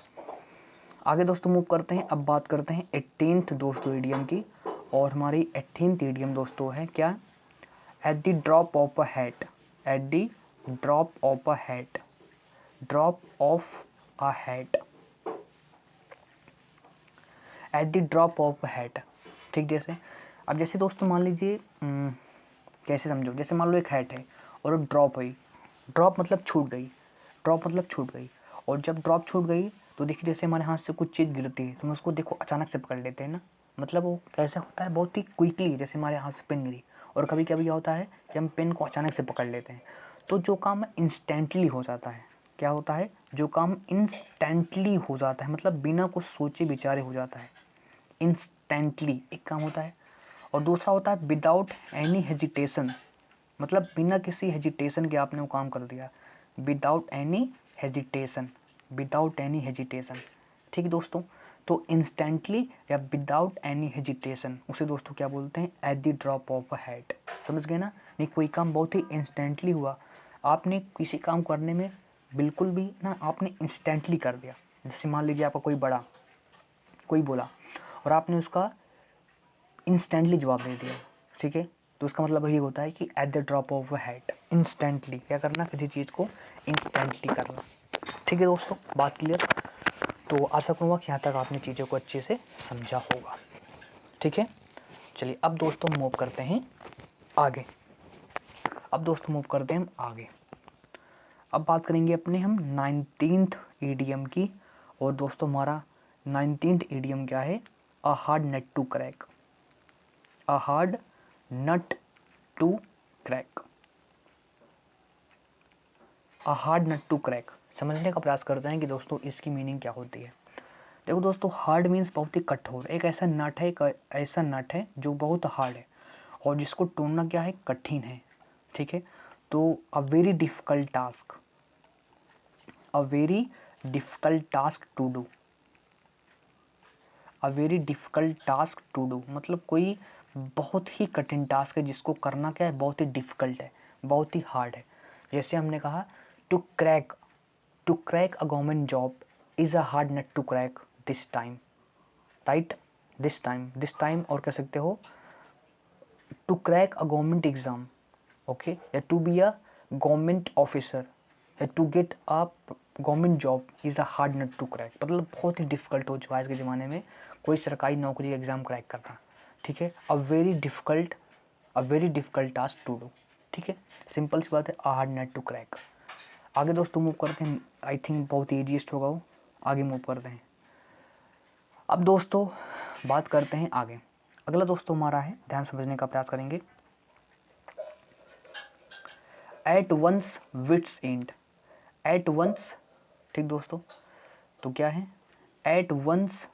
आगे दोस्तों मूव करते हैं। अब बात करते हैं 18th दोस्तों ईडियम की, और हमारी 18th ईडियम दोस्तों है क्या, at the drop of a hat, at the drop of a hat, drop of a hat, at the drop of a hat. ठीक, जैसे अब जैसे दोस्तों मान लीजिए कैसे समझो, जैसे मान लो एक हैट है और वो ड्रॉप हुई, ड्रॉप मतलब छूट गई, ड्रॉप मतलब छूट गई, और जब ड्रॉप छूट गई तो देखिए जैसे हमारे हाथ से कुछ चीज़ गिरती है तो हम उसको देखो अचानक से पकड़ लेते हैं ना, मतलब वो कैसा होता है, बहुत ही क्विकली, जैसे हमारे हाथ से पेन गिरी। और कभी कभी क्या होता है कि हम पेन को अचानक से पकड़ लेते हैं, तो जो काम इंस्टेंटली हो जाता है, क्या होता है, जो काम इंस्टेंटली हो जाता है, मतलब बिना कुछ सोचे विचारे हो जाता है, इंस्टेंटली एक काम होता है। और दूसरा होता है विदाउट एनी हेजिटेशन, मतलब बिना किसी हेजिटेशन के आपने वो काम कर दिया, without any hesitation, without any hesitation. ठीक है दोस्तों, तो इंस्टेंटली या विदाउट एनी हेजिटेशन उसे दोस्तों क्या बोलते हैं, at the drop of a hat. समझ गए ना, नहीं कोई काम बहुत ही इंस्टेंटली हुआ, आपने किसी काम करने में बिल्कुल भी ना आपने इंस्टेंटली कर दिया, जैसे मान लीजिए आपका कोई बोला और आपने उसका इंस्टेंटली जवाब दे दिया, ठीक है, तो उसका मतलब यही होता है कि at the drop of a hat, instantly क्या करना, किसी चीज़ को इंस्टेंटली करना। ठीक है दोस्तों, बात क्लियर। तो आशा करूँगा कि यहाँ तक आपने चीज़ों को अच्छे से समझा होगा। ठीक है, चलिए अब दोस्तों मूव करते हैं आगे। अब बात करेंगे अपने हम 19th ईडियम की, और दोस्तों हमारा 19th ईडियम क्या है, a hard nut to crack, a hard nut to crack, a hard nut to crack. समझने का प्रयास करते हैं कि दोस्तों इसकी मीनिंग क्या होती है। देखो दोस्तों, हार्ड मीन्स बहुत ही कठोर, एक ऐसा नट है, ऐसा नट है जो बहुत हार्ड है और जिसको तोड़ना क्या है, कठिन है। ठीक है, तो a very difficult task, a very difficult task to do, a very difficult task to do, मतलब कोई बहुत ही कठिन टास्क है जिसको करना क्या है, बहुत ही डिफ़िकल्ट है, बहुत ही हार्ड है। जैसे हमने कहा to crack, to crack a government job is a hard nut to crack this time, right, this time, और कह सकते हो to crack a government exam, okay, या to be a government officer, या to get a government job is a hard nut to crack, मतलब बहुत ही difficult हो चुका है आज के ज़माने में कोई सरकारी नौकरी का एग्ज़ाम क्रैक करना। ठीक है, a very difficult task to do. ठीक है, सिंपल सी बात है, a hard nut to crack. आगे दोस्तों मूव करते हैं, आई थिंक बहुत ईजीएस्ट होगा वो, आगे मूव करते हैं। अब दोस्तों बात करते हैं आगे, अगला दोस्तों हमारा है, ध्यान समझने का प्रयास करेंगे, at one's wits end, at one's. ठीक दोस्तों, तो क्या है, at one's,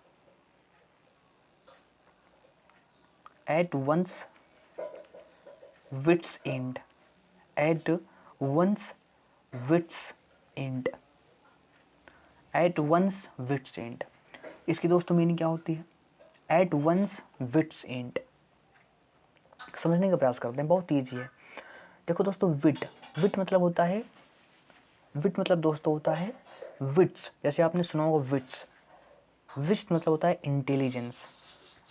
at one's wits end, at one's wits end, at one's wits end. इसकी दोस्तों मीनिंग क्या होती है, एट वंस विट्स एंड। समझने का प्रयास करते हैं, बहुत ईजी है। देखो दोस्तों, विट मतलब होता है, विट मतलब दोस्तों होता है विट्स, जैसे आपने सुना होगा विट्स, विट्स मतलब होता है इंटेलिजेंस,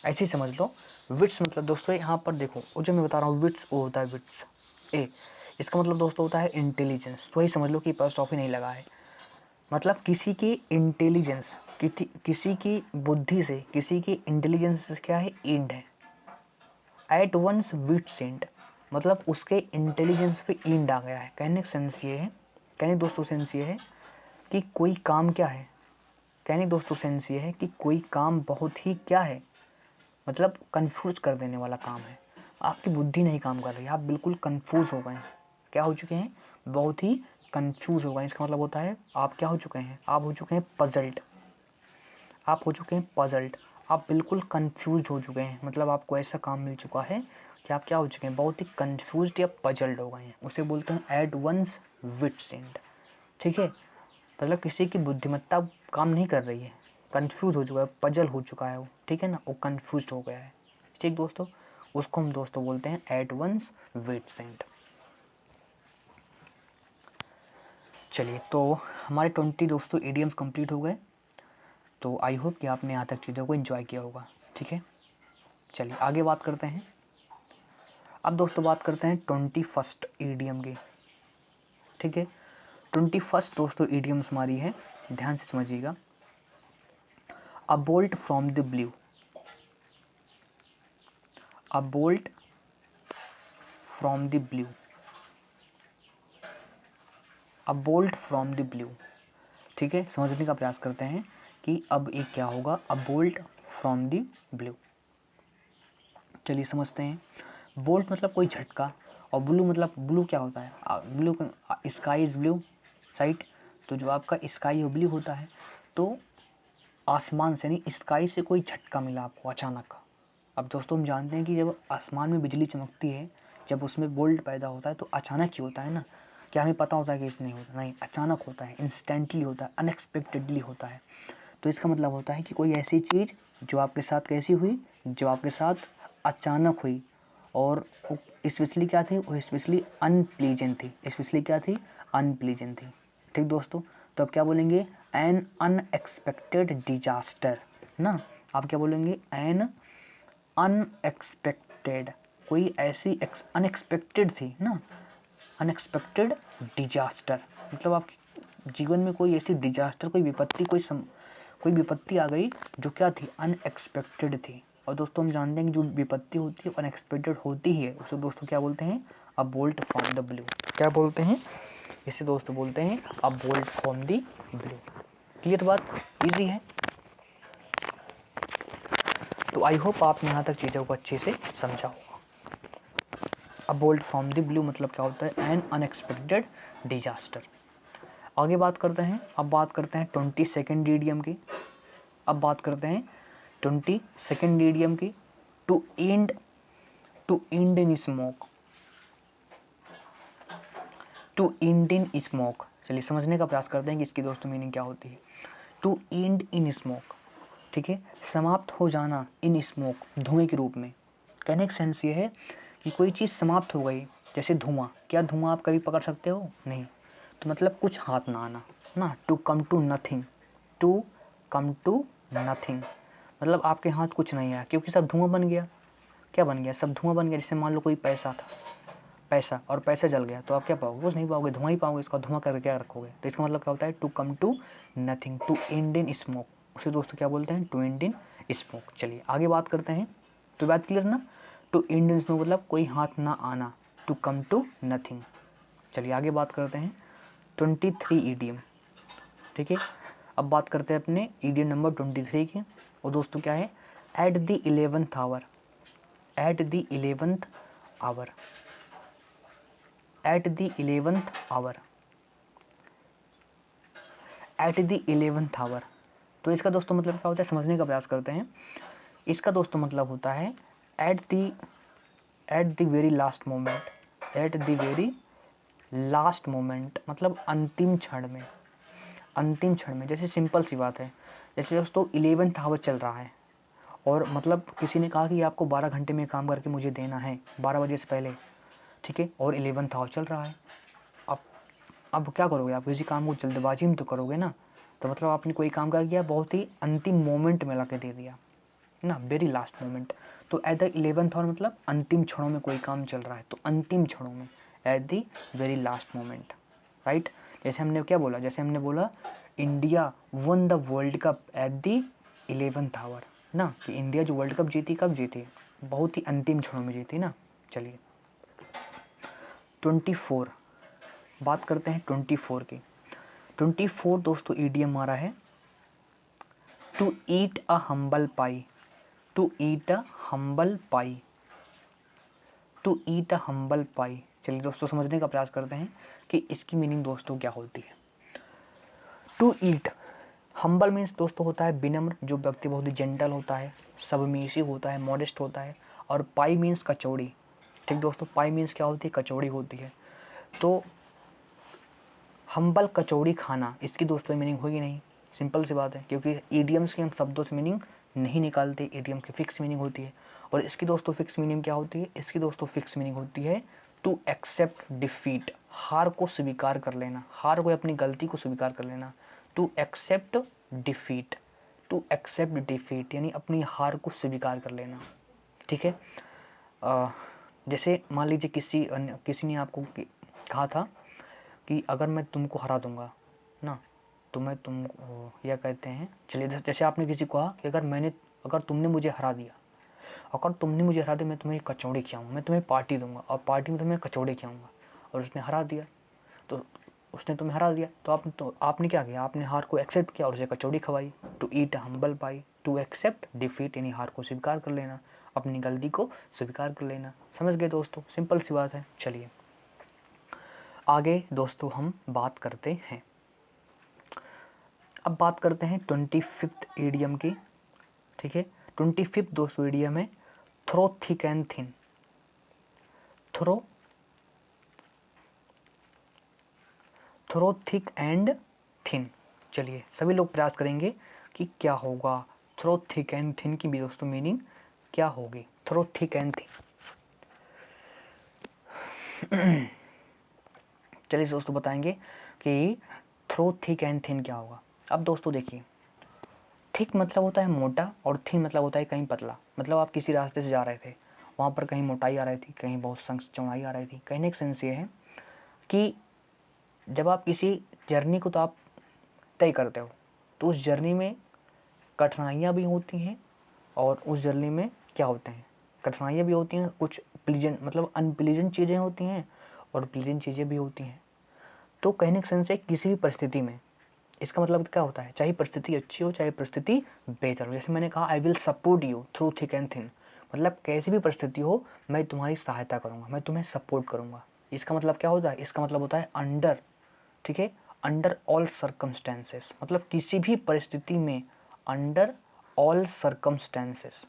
ऐसे ही समझ लो। विट्स मतलब दोस्तों यहाँ पर देखो, वो जो मैं बता रहा हूँ विट्स, वो होता है विट्स ए, इसका मतलब दोस्तों होता है इंटेलिजेंस, तो वही समझ लो कि एपॉस्ट्रोफी नहीं लगा है, मतलब किसी की इंटेलिजेंस, किसी की बुद्धि से, किसी की इंटेलिजेंस क्या है, एंड है। एट वंस विट्स एंड मतलब उसके इंटेलिजेंस पे एंड आ गया है। कहने का सेंस ये है, कहने दोस्तों सेंस ये है कि कोई काम क्या है, कहने दोस्तों सेंस ये है कि कोई काम बहुत ही क्या है, मतलब कंफ्यूज कर देने वाला काम है। आपकी बुद्धि नहीं काम कर रही है, आप बिल्कुल कंफ्यूज हो गए हैं, क्या हो चुके हैं, बहुत ही कंफ्यूज हो गए। इसका मतलब होता है आप क्या हो चुके हैं, आप हो चुके हैं पजल्ड, आप हो चुके हैं पजल्ड, आप बिल्कुल कंफ्यूज हो चुके हैं, मतलब आपको ऐसा काम मिल चुका है कि आप क्या हो चुके हैं, बहुत ही कंफ्यूज्ड या पजल्ड हो गए हैं, उसे बोलते हैं एट वंस विट्स एंड। ठीक है, मतलब किसी की बुद्धिमत्ता काम नहीं कर रही है, कंफ्यूज हो चुका है, पजल हो चुका है वो, ठीक है ना, वो कंफ्यूज हो गया है। ठीक दोस्तों, उसको हम दोस्तों बोलते हैं एट वंस वेट सेंट। चलिए, तो हमारे 20 दोस्तों ईडियम्स कंप्लीट हो गए। तो आई होप कि आपने यहाँ तक चीज़ों को एंजॉय किया होगा। ठीक है, चलिए आगे बात करते हैं। अब दोस्तों बात करते हैं 21st ईडियम की। ठीक है, 21st दोस्तों ईडियम्स हमारी है, ध्यान से समझिएगा। अ bolt from the blue, a bolt from the blue, a bolt from the blue. ठीक है, समझने का प्रयास करते हैं कि अब एक क्या होगा, अ बोल्ट फ्रॉम द ब्लू। चलिए समझते हैं। बोल्ट मतलब कोई झटका, और ब्लू मतलब ब्लू क्या होता है, blue, sky is blue, right. तो जो आपका स्काई ब्लू होता है, तो आसमान से नहीं, स्काई से कोई झटका मिला आपको अचानक। अब दोस्तों हम जानते हैं कि जब आसमान में बिजली चमकती है, जब उसमें बोल्ट पैदा होता है तो अचानक ही होता है ना। क्या हमें पता होता है कि इसमें नहीं होता, नहीं, अचानक होता है, इंस्टेंटली होता है, अनएक्सपेक्टेडली होता है। तो इसका मतलब होता है कि कोई ऐसी चीज़ जो आपके साथ कैसी हुई, जो आपके साथ अचानक हुई, और स्पेशली क्या थी, वो स्पेशली अनप्लीजेंट थी, स्पेशली क्या थी, अनप्लीजेंट थी। ठीक दोस्तों, तो अब क्या बोलेंगे, एन अनएक्सपेक्टेड डिजास्टर ना। आप क्या बोलेंगे, एन अनएक्सपेक्टेड, कोई ऐसी अनएक्सपेक्टेड थी ना, अनएक्सपेक्टेड डिजास्टर, मतलब आपके जीवन में कोई ऐसी डिजास्टर, कोई विपत्ति, कोई विपत्ति आ गई जो क्या थी, अनएक्सपेक्टेड थी। और दोस्तों हम जानते हैं कि जो विपत्ति होती है अनएक्सपेक्टेड होती ही है, उसे दोस्तों क्या बोलते हैं, अ बोल्ट फ्रॉम द ब्लू। क्या बोलते हैं इसे दोस्तों, बोलते हैं अ bolt from the blue. Clear बात, इजी है। तो आई होप आपने यहाँ तक चीज़ों को अच्छे से समझा होगा। अ बोल्ट फ्रॉम द ब्लू मतलब क्या होता है, एन अनएक्सपेक्टेड डिजास्टर। आगे बात करते हैं, अब बात करते हैं 22nd ईडियम की। अब बात करते हैं 22nd ईडियम की, to end in smoke, to end in smoke. चलिए समझने का प्रयास करते हैं कि इसकी दोस्तों मीनिंग क्या होती है। टू एंड इन स्मोक, ठीक है, समाप्त हो जाना, इन स्मोक, धुएं के रूप में। कहने का सेंस ये है कि कोई चीज़ समाप्त हो गई, जैसे धुआं। क्या धुआं आप कभी पकड़ सकते हो, नहीं, तो मतलब कुछ हाथ ना आना ना, to come to nothing, to come to nothing, मतलब आपके हाथ कुछ नहीं आया, क्योंकि सब धुआं बन गया। क्या बन गया, सब धुआं बन गया। जैसे मान लो कोई पैसा था, पैसा, और पैसा जल गया, तो आप क्या पाओगे, कुछ नहीं पाओगे, धुआं ही पाओगे। इसका धुआं करके क्या रखोगे, तो इसका मतलब क्या होता है, to come to nothing, to end in smoke. उसे दोस्तों क्या बोलते हैं, टू एंड इन स्मोक। चलिए आगे बात करते हैं। तो बात क्लियर ना, टू एंड इन स्मोक मतलब कोई हाथ ना आना, टू कम टू नथिंग। चलिए आगे बात करते हैं 23 ईडियम। ठीक है, अब बात करते हैं अपने ईडियम नंबर 23 की। और दोस्तों क्या है, at the 11th hour, at the 11th hour, at the 11th hour, at the 11th hour. तो इसका दोस्तों मतलब क्या होता है, समझने का प्रयास करते हैं। इसका दोस्तों मतलब होता है at the very last moment, eight the very last moment मतलब अंतिम क्षण में, अंतिम क्षण में। जैसे सिंपल सी बात है, जैसे दोस्तों 11th आवर चल रहा है, और मतलब किसी ने कहा कि आपको 12 घंटे में काम करके मुझे देना है 12 बजे से पहले, ठीक है, और 11th आवर चल रहा है। अब क्या करोगे, आप किसी काम को जल्दबाजी में तो करोगे ना, तो मतलब आपने कोई काम कर दिया, बहुत ही अंतिम मोमेंट में ला के दे दिया ना, वेरी लास्ट मोमेंट। तो एट द 11th आवर मतलब अंतिम क्षणों में कोई काम चल रहा है, तो अंतिम क्षणों में, at the very last moment, right. जैसे हमने क्या बोला, जैसे हमने बोला India won the world cup at the 11th hour ना, कि इंडिया जो वर्ल्ड कप जीती, कब जीती, बहुत ही अंतिम क्षणों में जीती ना। चलिए 24 बात करते हैं 24 की। 24 दोस्तों ईडियम हमारा है, to eat a humble pie, to eat a humble pie, to eat a humble pie. चलिए दोस्तों समझने का प्रयास करते हैं कि इसकी मीनिंग दोस्तों क्या होती है। टू ईट, हम्बल मीन्स दोस्तों होता है विनम्र, जो व्यक्ति बहुत ही जेंटल होता है, सबमिसिव होता है, मॉडेस्ट होता है। और पाई मीन्स कचौड़ी। ठीक दोस्तों, पाई मीन्स क्या होती है, कचौड़ी होती है। तो हम्बल कचौड़ी खाना, इसकी दोस्तों मीनिंग होगी नहीं, सिंपल सी बात है, क्योंकि ईडियम्स के हम शब्दों से मीनिंग नहीं निकालते, ईडियम्स की फिक्स मीनिंग होती है। और इसकी दोस्तों फिक्स मीनिंग क्या होती है? इसकी दोस्तों फिक्स मीनिंग होती है टू एक्सेप्ट डिफीट, हार को स्वीकार कर लेना, हार को, अपनी गलती को स्वीकार कर लेना। To accept defeat, to accept defeat यानी अपनी हार को स्वीकार कर लेना, ठीक है। जैसे मान लीजिए किसी ने आपको कहा था कि अगर मैं तुमको हरा दूंगा ना, तो मैं तुमको या कहते हैं, चलिए जैसे आपने किसी को कहा कि अगर तुमने मुझे हरा दिया, अगर तुमने मुझे हरा दिया मैं तुम्हें कचौड़ी खिलाऊंगा, मैं तुम्हें पार्टी दूंगा और पार्टी में तुम्हें कचौड़ी खिलाऊंगा, और उसने हरा दिया, तो उसने तुम्हें हरा दिया, तो आपने क्या किया? आपने हार को एक्सेप्ट किया और उसे कचौड़ी खवाई। To eat humble pie, to accept defeat यानी हार को स्वीकार कर लेना, अपनी गलती को स्वीकार कर लेना। समझ गए दोस्तों? सिंपल सी बात है। चलिए आगे दोस्तों हम बात करते हैं, अब बात करते हैं 25th ईडियम की, ठीक है। 25th दोस्तों ईडियम है through thick and thin, through thick and thin. चलिए सभी लोग प्रयास करेंगे कि क्या होगा, थ्रो थिक एंड थिन की भी दोस्तों मीनिंग क्या होगी, थ्रो थिक एंड थिन। चलिए दोस्तों बताएंगे कि थ्रो थिक एंड थिन क्या होगा। अब दोस्तों देखिए, थिक मतलब होता है मोटा और थिन मतलब होता है कहीं पतला। मतलब आप किसी रास्ते से जा रहे थे, वहाँ पर कहीं मोटाई आ रही थी, कहीं बहुत चौड़ाई आ रही थी। कहने का सेंस ये है कि जब आप किसी जर्नी को तो आप तय करते हो, तो उस जर्नी में कठिनाइयाँ भी होती हैं, और उस जर्नी में क्या होते हैं, कठिनाइयाँ भी होती हैं, कुछ प्लीजेंट मतलब अनप्लीजेंट चीज़ें होती हैं और प्लीजेंट चीज़ें भी होती हैं। तो कहने का सेंस है किसी भी परिस्थिति में, इसका मतलब क्या होता है, चाहे परिस्थिति अच्छी हो चाहे परिस्थिति बेहतर हो। जैसे मैंने कहा I will support you through thick and thin, मतलब कैसी भी परिस्थिति हो मैं तुम्हारी सहायता करूँगा, मैं तुम्हें सपोर्ट करूँगा। इसका मतलब क्या होता है? इसका मतलब होता है अंडर, ठीक है, अंडर ऑल सर्कमस्टेंसेस, मतलब किसी भी परिस्थिति में, under all circumstances,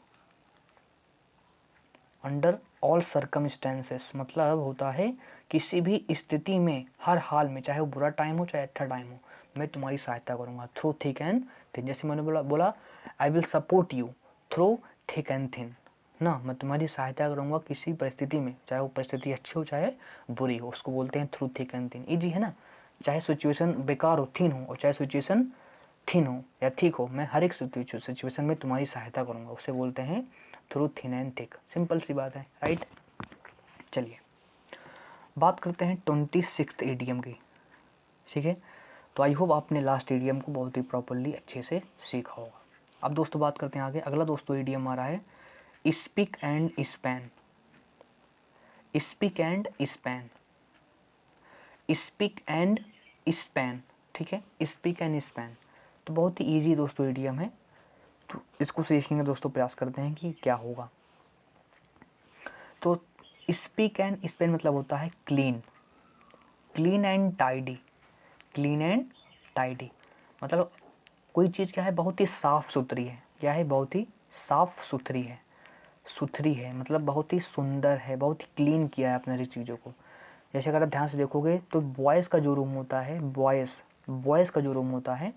under all circumstances मतलब होता है किसी भी स्थिति में, हर हाल में, चाहे वो बुरा टाइम हो चाहे अच्छा टाइम हो, मैं तुम्हारी सहायता करूंगा थ्रू थिक एंड थिन। जैसे मैंने बोला I will support you through thick and thin ना, मैं तुम्हारी सहायता करूंगा किसी परिस्थिति में, चाहे वो परिस्थिति अच्छी हो चाहे बुरी हो, उसको बोलते हैं through thick and thin. Easy है ना, चाहे सिचुएशन बेकार हो, थिन हो, और चाहे सिचुएशन थिन हो या ठीक हो, मैं हर एक सिचुएशन में तुम्हारी सहायता करूंगा, उसे बोलते हैं through thin and thick. Simple सी बात है, राइट। चलिए बात करते हैं 26th ईडियम की, ठीक है। तो आई होप आपने लास्ट ईडियम को बहुत ही प्रॉपरली अच्छे से सीखा होगा। अब दोस्तों बात करते हैं आगे, अगला दोस्तों ईडियम आ रहा है speak and span, speak and span, speak and span, ठीक है, स्पीक एंड स्पैन। तो बहुत ही ईजी दोस्तों ईडियम है, तो इसको सीखेंगे दोस्तों, प्रयास करते हैं कि क्या होगा। तो स्पीक एंड स्पैन मतलब होता है clean, clean and tidy, clean and tidy मतलब कोई चीज़ क्या है, बहुत ही साफ़ सुथरी है, क्या है, बहुत ही साफ़ सुथरी है, सुथरी है मतलब बहुत ही सुंदर है, बहुत ही क्लीन किया है अपने चीज़ों को। जैसे अगर आप ध्यान से देखोगे तो बॉयज़ का जो रूम होता है, बॉयज़ का जो रूम होता है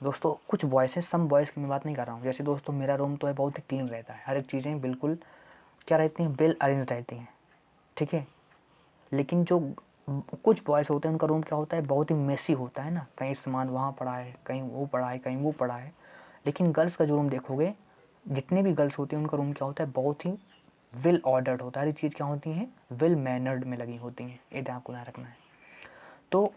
दोस्तों, कुछ बॉयज़ हैं, सम बॉयज़ की मैं बात नहीं कर रहा हूँ। जैसे दोस्तों मेरा रूम तो है बहुत ही क्लीन रहता है, हर एक चीज़ें बिल्कुल क्या रहती हैं, वेल अरेंज रहती हैं, ठीक है। लेकिन जो कुछ बॉयज़ होते हैं उनका रूम क्या होता है, बहुत ही मेसी होता है ना, कहीं सामान वहाँ पड़ा है, कहीं वो पड़ा है, कहीं वो पड़ा है। लेकिन गर्ल्स का जो रूम देखोगे, जितने भी गर्ल्स होती हैं उनका रूम क्या होता है, बहुत ही वेल ऑर्डर्ड होता है, हर चीज़ क्या होती हैं, वेल मैनर्ड में लगी होती हैं। ये ध्यान को ध्यान रखना है। तो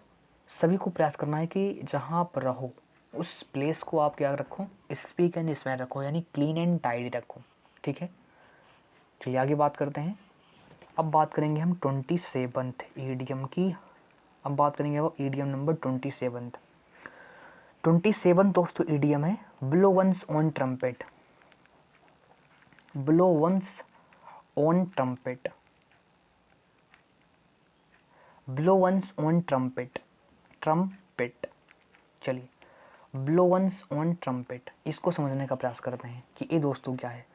सभी को प्रयास करना है कि जहाँ आप रहो उस प्लेस को आप क्या रखो, स्पीक एंड स्मेल रखो, यानी क्लीन एंड टाइडी रखो, ठीक है। चलिए आगे बात करते हैं। अब बात करेंगे हम 27th ईडियम की, अब बात करेंगे वो ईडियम नंबर 27th। 27 दोस्तों ईडियम है blow one's on trumpet, blow one's on trumpet, blow one's on trumpet, trumpet. चलिए ब्लो वंस ऑन ट्रम्पेट, इसको समझने का प्रयास करते हैं कि ये दोस्तों क्या है,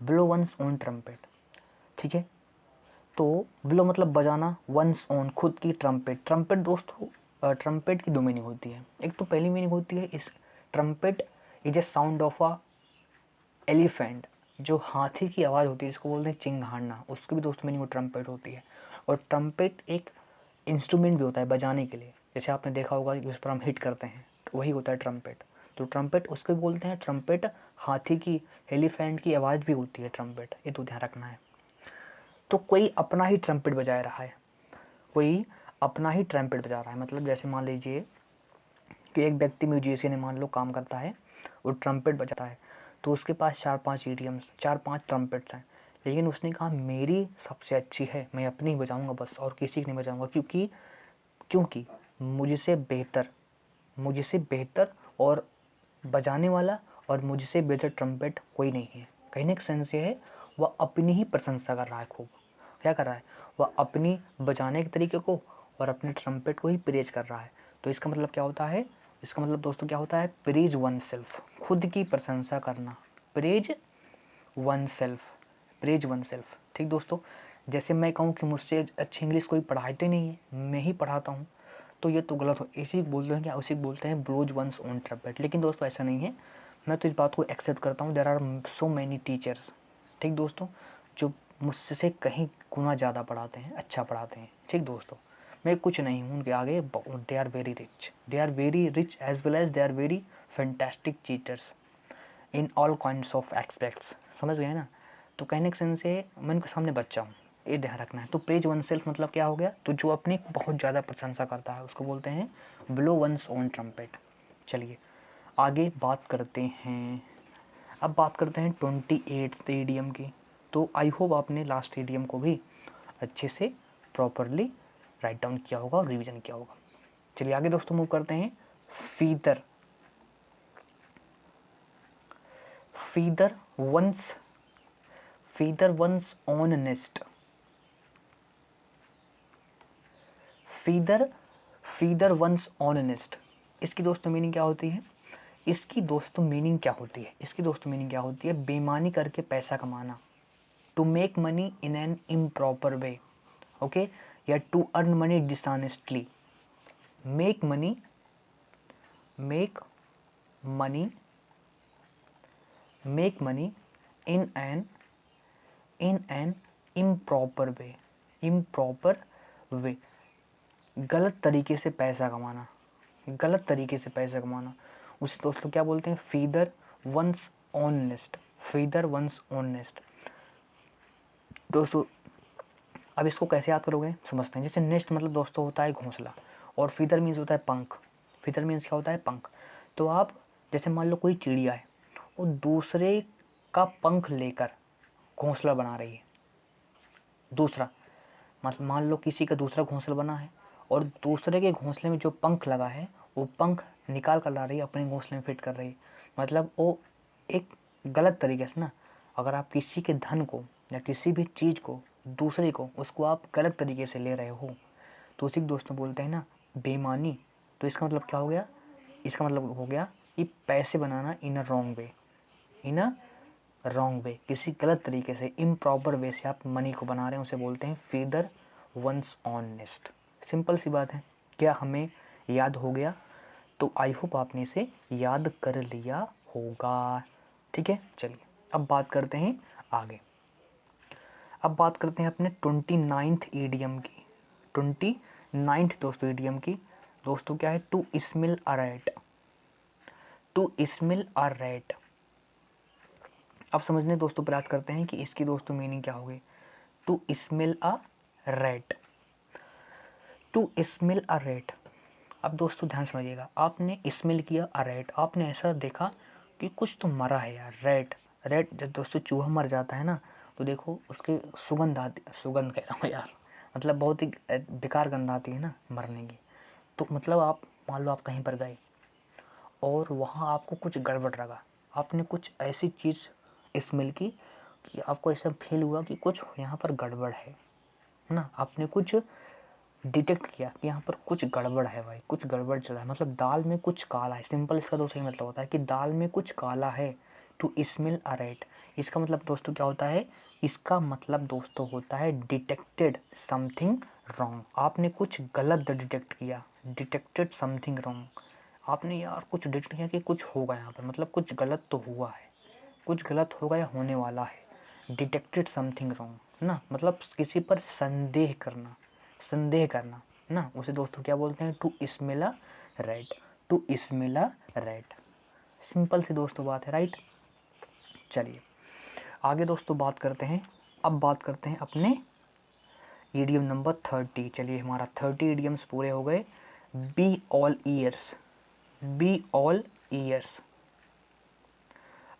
ब्लो वंस ऑन ट्रम्पेट, ठीक है। तो ब्लो मतलब बजाना, वंस ऑन खुद की, ट्रम्पेट, ट्रम्पेट दोस्तों ट्रम्पेट की दो मीनिंग होती है। एक तो पहली मीनिंग होती है इस trumpet is a sound of a elephant, जो हाथी की आवाज़ होती है जिसको बोलते हैं चिंगाड़ना, उसकी भी दोस्तों मीनिंग वो ट्रम्पेट होती है। और ट्रम्पेट एक इंस्ट्रूमेंट भी होता है बजाने के लिए, जैसे आपने देखा होगा कि उस पर हम हिट करते हैं तो वही होता है ट्रम्पेट। तो ट्रम्पेट उसको बोलते हैं, ट्रम्पेट हाथी की, एलिफेंट की आवाज़ भी होती है ट्रम्पेट, ये तो ध्यान रखना है। तो कोई अपना ही ट्रम्पेट बजा रहा है, कोई अपना ही ट्रम्पेट बजा रहा है, मतलब जैसे मान लीजिए कि एक व्यक्ति म्यूजिशियन है, मान लो काम करता है, वो ट्रम्पेट बजाता है, तो उसके पास 4-5 ईडियम्स, 4-5 ट्रम्पेट्स हैं, लेकिन उसने कहा मेरी सबसे अच्छी है, मैं अपनी ही बजाऊंगा बस, और किसी की नहीं बजाऊंगा, क्योंकि क्योंकि मुझसे बेहतर और बजाने वाला और मुझसे बेहतर ट्रम्पेट कोई नहीं है। कहने का सेंस ये है, वह अपनी ही प्रशंसा कर रहा है खूब। क्या कर रहा है? वह अपनी बजाने के तरीके को और अपने ट्रम्पेट को ही प्रेज कर रहा है। तो इसका मतलब क्या होता है? इसका मतलब दोस्तों क्या होता है? प्रेज वन सेल्फ, खुद की प्रशंसा करना। Praise one self, praise one self. ठीक दोस्तों, जैसे मैं कहूँ कि मुझसे अच्छी इंग्लिश कोई पढ़ाते नहीं है, मैं ही पढ़ाता हूँ, तो ये तो गलत हो। इसी को बोलते हैं क्या? उसी को बोलते हैं ब्लोज वंस ओन ट्रम्पेट। लेकिन दोस्तों ऐसा नहीं है, मैं तो इस बात को एक्सेप्ट करता हूँ। There are so many teachers, ठीक दोस्तों, जो मुझसे कहीं गुना ज़्यादा पढ़ाते हैं, अच्छा पढ़ाते हैं। ठीक दोस्तों, मैं कुछ नहीं हूँ उनके आगे। They are very rich, they are very rich as well as they are very fantastic teachers in all kinds of aspects. समझ गए ना? तो कहने के सेंस से मैं उनके सामने बच्चा हूँ, ये ध्यान रखना है। तो प्रेज वन सेल्फ मतलब क्या हो गया? तो जो अपनी बहुत ज़्यादा प्रशंसा करता है उसको बोलते हैं ब्लो वंस ओन ट्रम्पेट। चलिए आगे बात करते हैं। अब बात करते हैं 28th ईडियम की। तो आई होप आपने लास्ट ईडियम को भी अच्छे से प्रॉपरली राइट डाउन किया होगा और रिवीजन किया होगा। चलिए आगे दोस्तों मूव करते हैं। Feather, feather one's, feather one's on nest, feather, feather one's on nest. इसकी दोस्तों मीनिंग क्या होती है? इसकी दोस्तों मीनिंग क्या होती है? इसकी दोस्तों मीनिंग क्या होती है? बेईमानी करके पैसा कमाना, to make money in an improper way, okay, या to earn money dishonestly. Make money, make money, make money in an improper way, improper way, गलत तरीके से पैसा कमाना, गलत तरीके से पैसा कमाना। उसे दोस्तों क्या बोलते हैं? Feather one's on nest, feather one's on nest. दोस्तों अब इसको कैसे याद करोगे समझते हैं। जैसे नेस्ट मतलब दोस्तों होता है घोंसला, और फीदर मीन्स होता है पंख। फीदर मीन्स क्या होता है? पंख। तो आप जैसे मान लो कोई चिड़िया है, वो दूसरे का पंख लेकर घोंसला बना रही है। दूसरा मतलब मान लो किसी का दूसरा घोंसला बना है और दूसरे के घोंसले में जो पंख लगा है वो पंख निकाल कर ला रही है, अपने घोंसले में फिट कर रही है। मतलब वो एक गलत तरीके से ना, अगर आप किसी के धन को या किसी भी चीज़ को, दूसरे को, उसको आप गलत तरीके से ले रहे हो, तो उसी को दोस्तों बोलते हैं ना बेईमानी। तो इसका मतलब क्या हो गया? इसका मतलब हो गया कि पैसे बनाना इन a wrong way, in a wrong way, किसी गलत तरीके से, इम्प्रॉपर वे से आप मनी को बना रहे हैं, उसे बोलते हैं feather one's on nest. Simple सी बात है। क्या हमें याद हो गया? तो आई होप आपने इसे याद कर लिया होगा। ठीक है, चलिए अब बात करते हैं आगे। अब बात करते हैं अपने 29th ईडियम की। 29th दोस्तों ईडियम की। दोस्तों क्या है? To smell a rat, to smell a rat. अब समझने दोस्तों प्रयास करते हैं कि इसकी दोस्तों मीनिंग क्या होगी। To smell a rat, to smell a rat. अब दोस्तों ध्यान समझिएगा, आपने स्मेल किया अ रैट, आपने ऐसा देखा कि कुछ तो मरा है यार। रैट, रैट जब दोस्तों चूहा मर जाता है ना, तो देखो उसके सुगंध आती, सुगंध कह रहा हूँ यार, मतलब बहुत ही बेकार गंध आती है ना मरने की। तो मतलब आप मान लो आप कहीं पर गए और वहाँ आपको कुछ गड़बड़ लगा, आपने कुछ ऐसी चीज़ स्मेल की कि आपको ऐसा फील हुआ कि कुछ यहाँ पर गड़बड़ है ना। आपने कुछ डिटेक्ट किया कि यहाँ पर कुछ गड़बड़ है भाई, कुछ गड़बड़ चल रहा है, मतलब दाल में कुछ काला है। सिंपल इसका तो सही मतलब होता है कि दाल में कुछ काला है। टू स्मेल अ रैट, इसका मतलब दोस्तों क्या होता है? इसका मतलब दोस्तों होता है डिटेक्टेड समथिंग रॉन्ग। आपने कुछ गलत डिटेक्ट किया, डिटेक्टेड समथिंग रॉन्ग, आपने यार कुछ डिटेक्ट किया कि कुछ होगा यहाँ पर, मतलब कुछ गलत तो हुआ है, कुछ गलत होगा या होने वाला है। डिटेक्टेड समथिंग रॉन्ग ना, मतलब किसी पर संदेह करना, संदेह करना ना, उसे दोस्तों क्या बोलते हैं? To smell a rat, to smell a rat. Simple सी दोस्तों बात है, राइट। चलिए आगे दोस्तों बात करते हैं। अब बात करते हैं अपने ईडियम नंबर 30। चलिए हमारा 30 ईडियम्स पूरे हो गए। Be all years, be all years,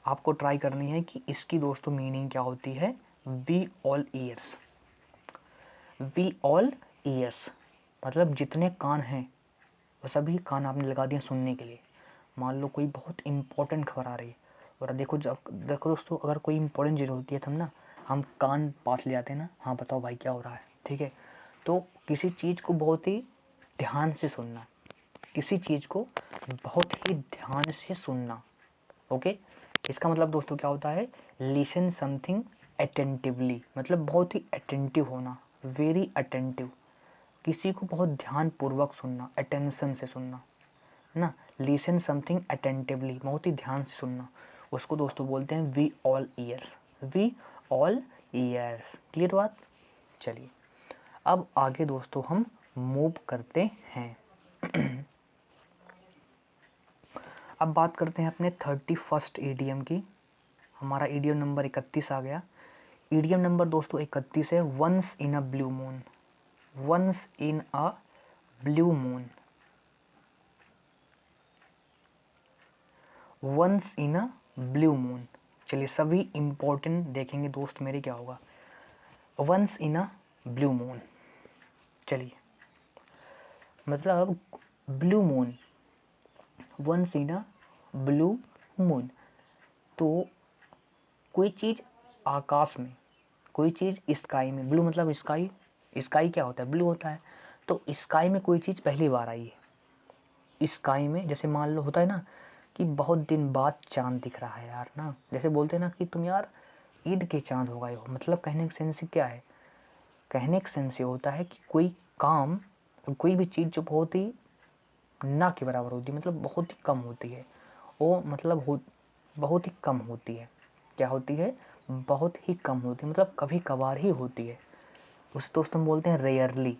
आपको ट्राई करनी है कि इसकी दोस्तों मीनिंग क्या होती है। Be all years, be all years मतलब जितने कान हैं वो सभी कान आपने लगा दिए सुनने के लिए। मान लो कोई बहुत इंपॉर्टेंट खबर आ रही है, और देखो दोस्तों, अगर कोई इंपॉर्टेंट चीज़ होती है तो हम कान पास ले जाते हैं ना, हाँ बताओ भाई क्या हो रहा है, ठीक है। तो किसी चीज़ को बहुत ही ध्यान से सुनना, किसी चीज़ को बहुत ही ध्यान से सुनना, ओके। इसका मतलब दोस्तों क्या होता है? लिसन समथिंग अटेंटिवली, मतलब बहुत ही अटेंटिव होना, वेरी अटेंटिव, किसी को बहुत ध्यानपूर्वक सुनना, अटेंशन से सुनना ना। लिसन समथिंग अटेंटिवली, बहुत ही ध्यान से सुनना, उसको दोस्तों बोलते हैं we all ears, we all ears. Clear बात। चलिए अब आगे दोस्तों हम मूव करते हैं। अब बात करते हैं अपने 31st ईडीएम की। हमारा ईडीएम नंबर 31 आ गया। ईडीएम नंबर दोस्तों 31 है, once in a blue moon, once in a blue moon, once in a blue moon. चलिए सभी इंपॉर्टेंट देखेंगे दोस्त मेरे क्या होगा। Once in a blue moon, चलिए मतलब blue moon, once in a blue moon, तो कोई चीज़ आकाश में, कोई चीज़ स्काई में, ब्लू मतलब स्काई, स्काई क्या होता है? ब्लू होता है। तो स्काई में कोई चीज़ पहली बार आई है। स्काई में जैसे मान लो होता है ना कि बहुत दिन बाद चांद दिख रहा है यार ना, जैसे बोलते हैं ना कि तुम यार ईद के चांद हो गए हो, मतलब कहने का सेंस क्या है? कहने का सेंस ये होता है कि कोई काम, कोई भी चीज़ जो बहुत ही ना के बराबर होती है, मतलब बहुत ही कम होती है, वो मतलब बहुत ही कम होती है। क्या होती है? बहुत ही कम होती है, मतलब कभी कभार ही होती है। उसे दोस्तों हम बोलते हैं रेयरली,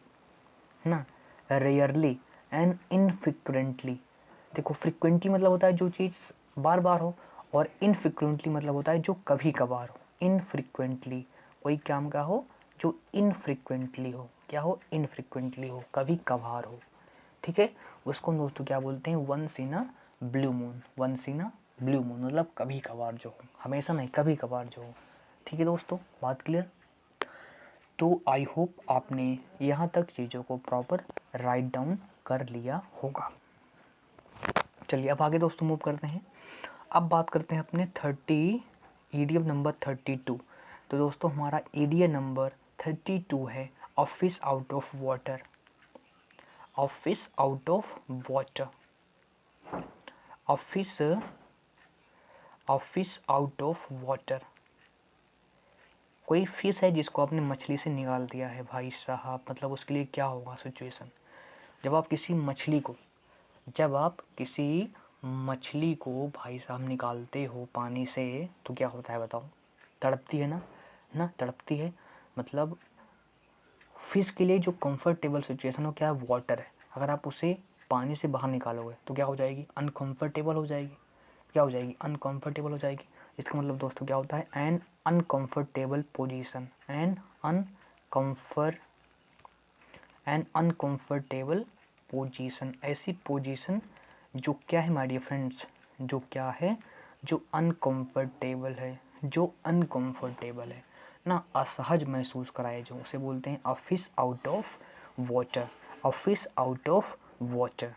है ना, रेयरली एंड इनफ्रिक्वेंटली। देखो फ्रिक्वेंटली मतलब होता है जो चीज़ बार बार हो, और इनफ्रिक्वेंटली मतलब होता है जो कभी कभार हो। इनफ्रिक्वेंटली कोई काम का हो जो इनफ्रिक्वेंटली हो, क्या हो? इनफ्रिक्वेंटली हो, कभी कभार हो, ठीक है। उसको दोस्तों क्या बोलते हैं? Once in a blue moon, once in a blue moon मतलब कभी कभार जो हो, हमेशा नहीं, कभी कभार जो हो, ठीक है दोस्तों, बात क्लियर। तो आई होप आपने यहाँ तक चीज़ों को प्रॉपर राइट डाउन कर लिया होगा। चलिए अब आगे दोस्तों मूव करते हैं। अब बात करते हैं अपने 30 ईडीएम नंबर 32। तो दोस्तों हमारा ईडीएम नंबर 32 है, अ fish out of water, a fish out of water, a fish out of water. कोई फिश है जिसको आपने मछली से निकाल दिया है भाई साहब, मतलब उसके लिए क्या होगा सिचुएशन? जब आप किसी मछली को, जब आप किसी मछली को भाई साहब निकालते हो पानी से, तो क्या होता है बताओ? तड़पती है ना, तड़पती है। मतलब फिश के लिए जो कंफर्टेबल सिचुएशन हो क्या है? वाटर है। अगर आप उसे पानी से बाहर निकालोगे तो क्या हो जाएगी? अनकंफर्टेबल हो जाएगी। क्या हो जाएगी? अनकंफर्टेबल हो जाएगी। इसका मतलब दोस्तों क्या होता है? An uncomfortable position, an uncomfortable position, ऐसी पोजीशन जो क्या है माय डियर फ्रेंड्स? जो क्या है? जो अनकंफर्टेबल है, जो अनकंफर्टेबल है ना, असहज महसूस कराए, जो उसे बोलते हैं a fish out of water, a fish out of water.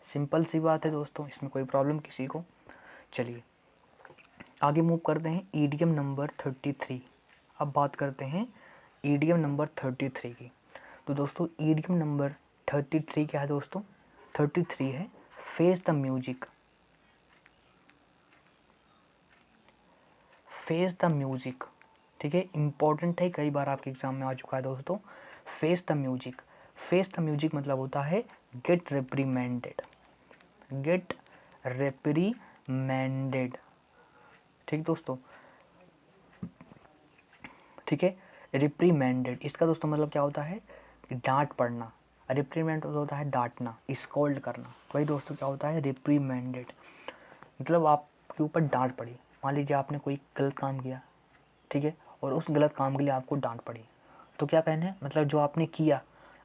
Simple सी बात है दोस्तों, इसमें कोई प्रॉब्लम किसी को? चलिए आगे मूव करते हैं ईडीएम नंबर 33। अब बात करते हैं ईडीएम नंबर 33 की। तो दोस्तों ईडीएम नंबर 33 क्या है दोस्तों? 33 है face the music, face the music, ठीक है, इंपॉर्टेंट है, कई बार आपके एग्जाम में आ चुका है दोस्तों। Face the music, face the music मतलब होता है गेट रिप्रीमेंडेड, गेट रिप्रीमेंडेड। ठीक दोस्तों, ठीक है। रिप्रीमेंडेड इसका दोस्तों मतलब क्या होता है, डांट पड़ना। रिप्रीमेंड होता है डांटना, स्कोल्ड करना। वही दोस्तों क्या होता है, रिप्रीमेंडेड, मतलब आपके ऊपर डांट पड़ी। मान लीजिए आपने कोई गलत काम किया, ठीक है, और उस गलत काम के लिए आपको डांट पड़ी, तो क्या कहना है, मतलब जो आपने किया,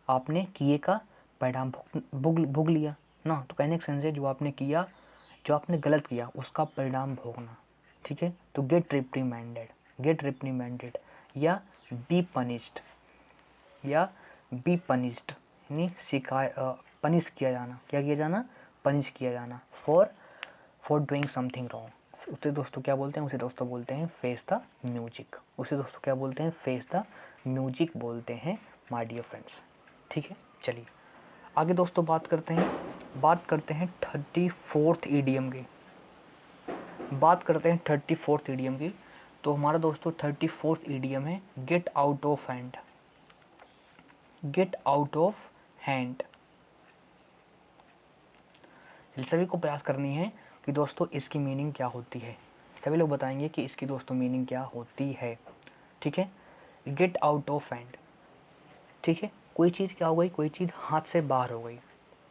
आपने किए का परिणाम भोग लिया ना। तो कहने का सेंस है जो आपने किया, जो आपने गलत किया उसका परिणाम भोगना। ठीक है, तो गेट रिप्रीमेंडेड, गेट रिप्रीमेंडेड या बी पनिश्ड, या बी पनिश्ड यानी पनिश किया जाना। क्या किया जाना, पनिश किया जाना फॉर डूइंग समथिंग रॉन्ग। उसे दोस्तों क्या बोलते हैं, उसे दोस्तों बोलते हैं फेस द म्यूजिक। उसे दोस्तों क्या बोलते हैं, फेस द म्यूजिक बोलते हैं माय डियर फ्रेंड्स। ठीक है, चलिए आगे दोस्तों बात करते हैं 34th ईडीएम की। बात करते हैं 34th ईडीएम की। तो हमारा दोस्तों 34th ईडीएम है get out of hand, get out of hand. सभी को प्रयास करनी है कि दोस्तों इसकी मीनिंग क्या होती है। सभी लोग बताएंगे कि इसकी दोस्तों मीनिंग क्या होती है। ठीक है, गेट आउट ऑफ हैंड। ठीक है, कोई चीज़ क्या हो गई, कोई चीज़ हाथ से बाहर हो गई,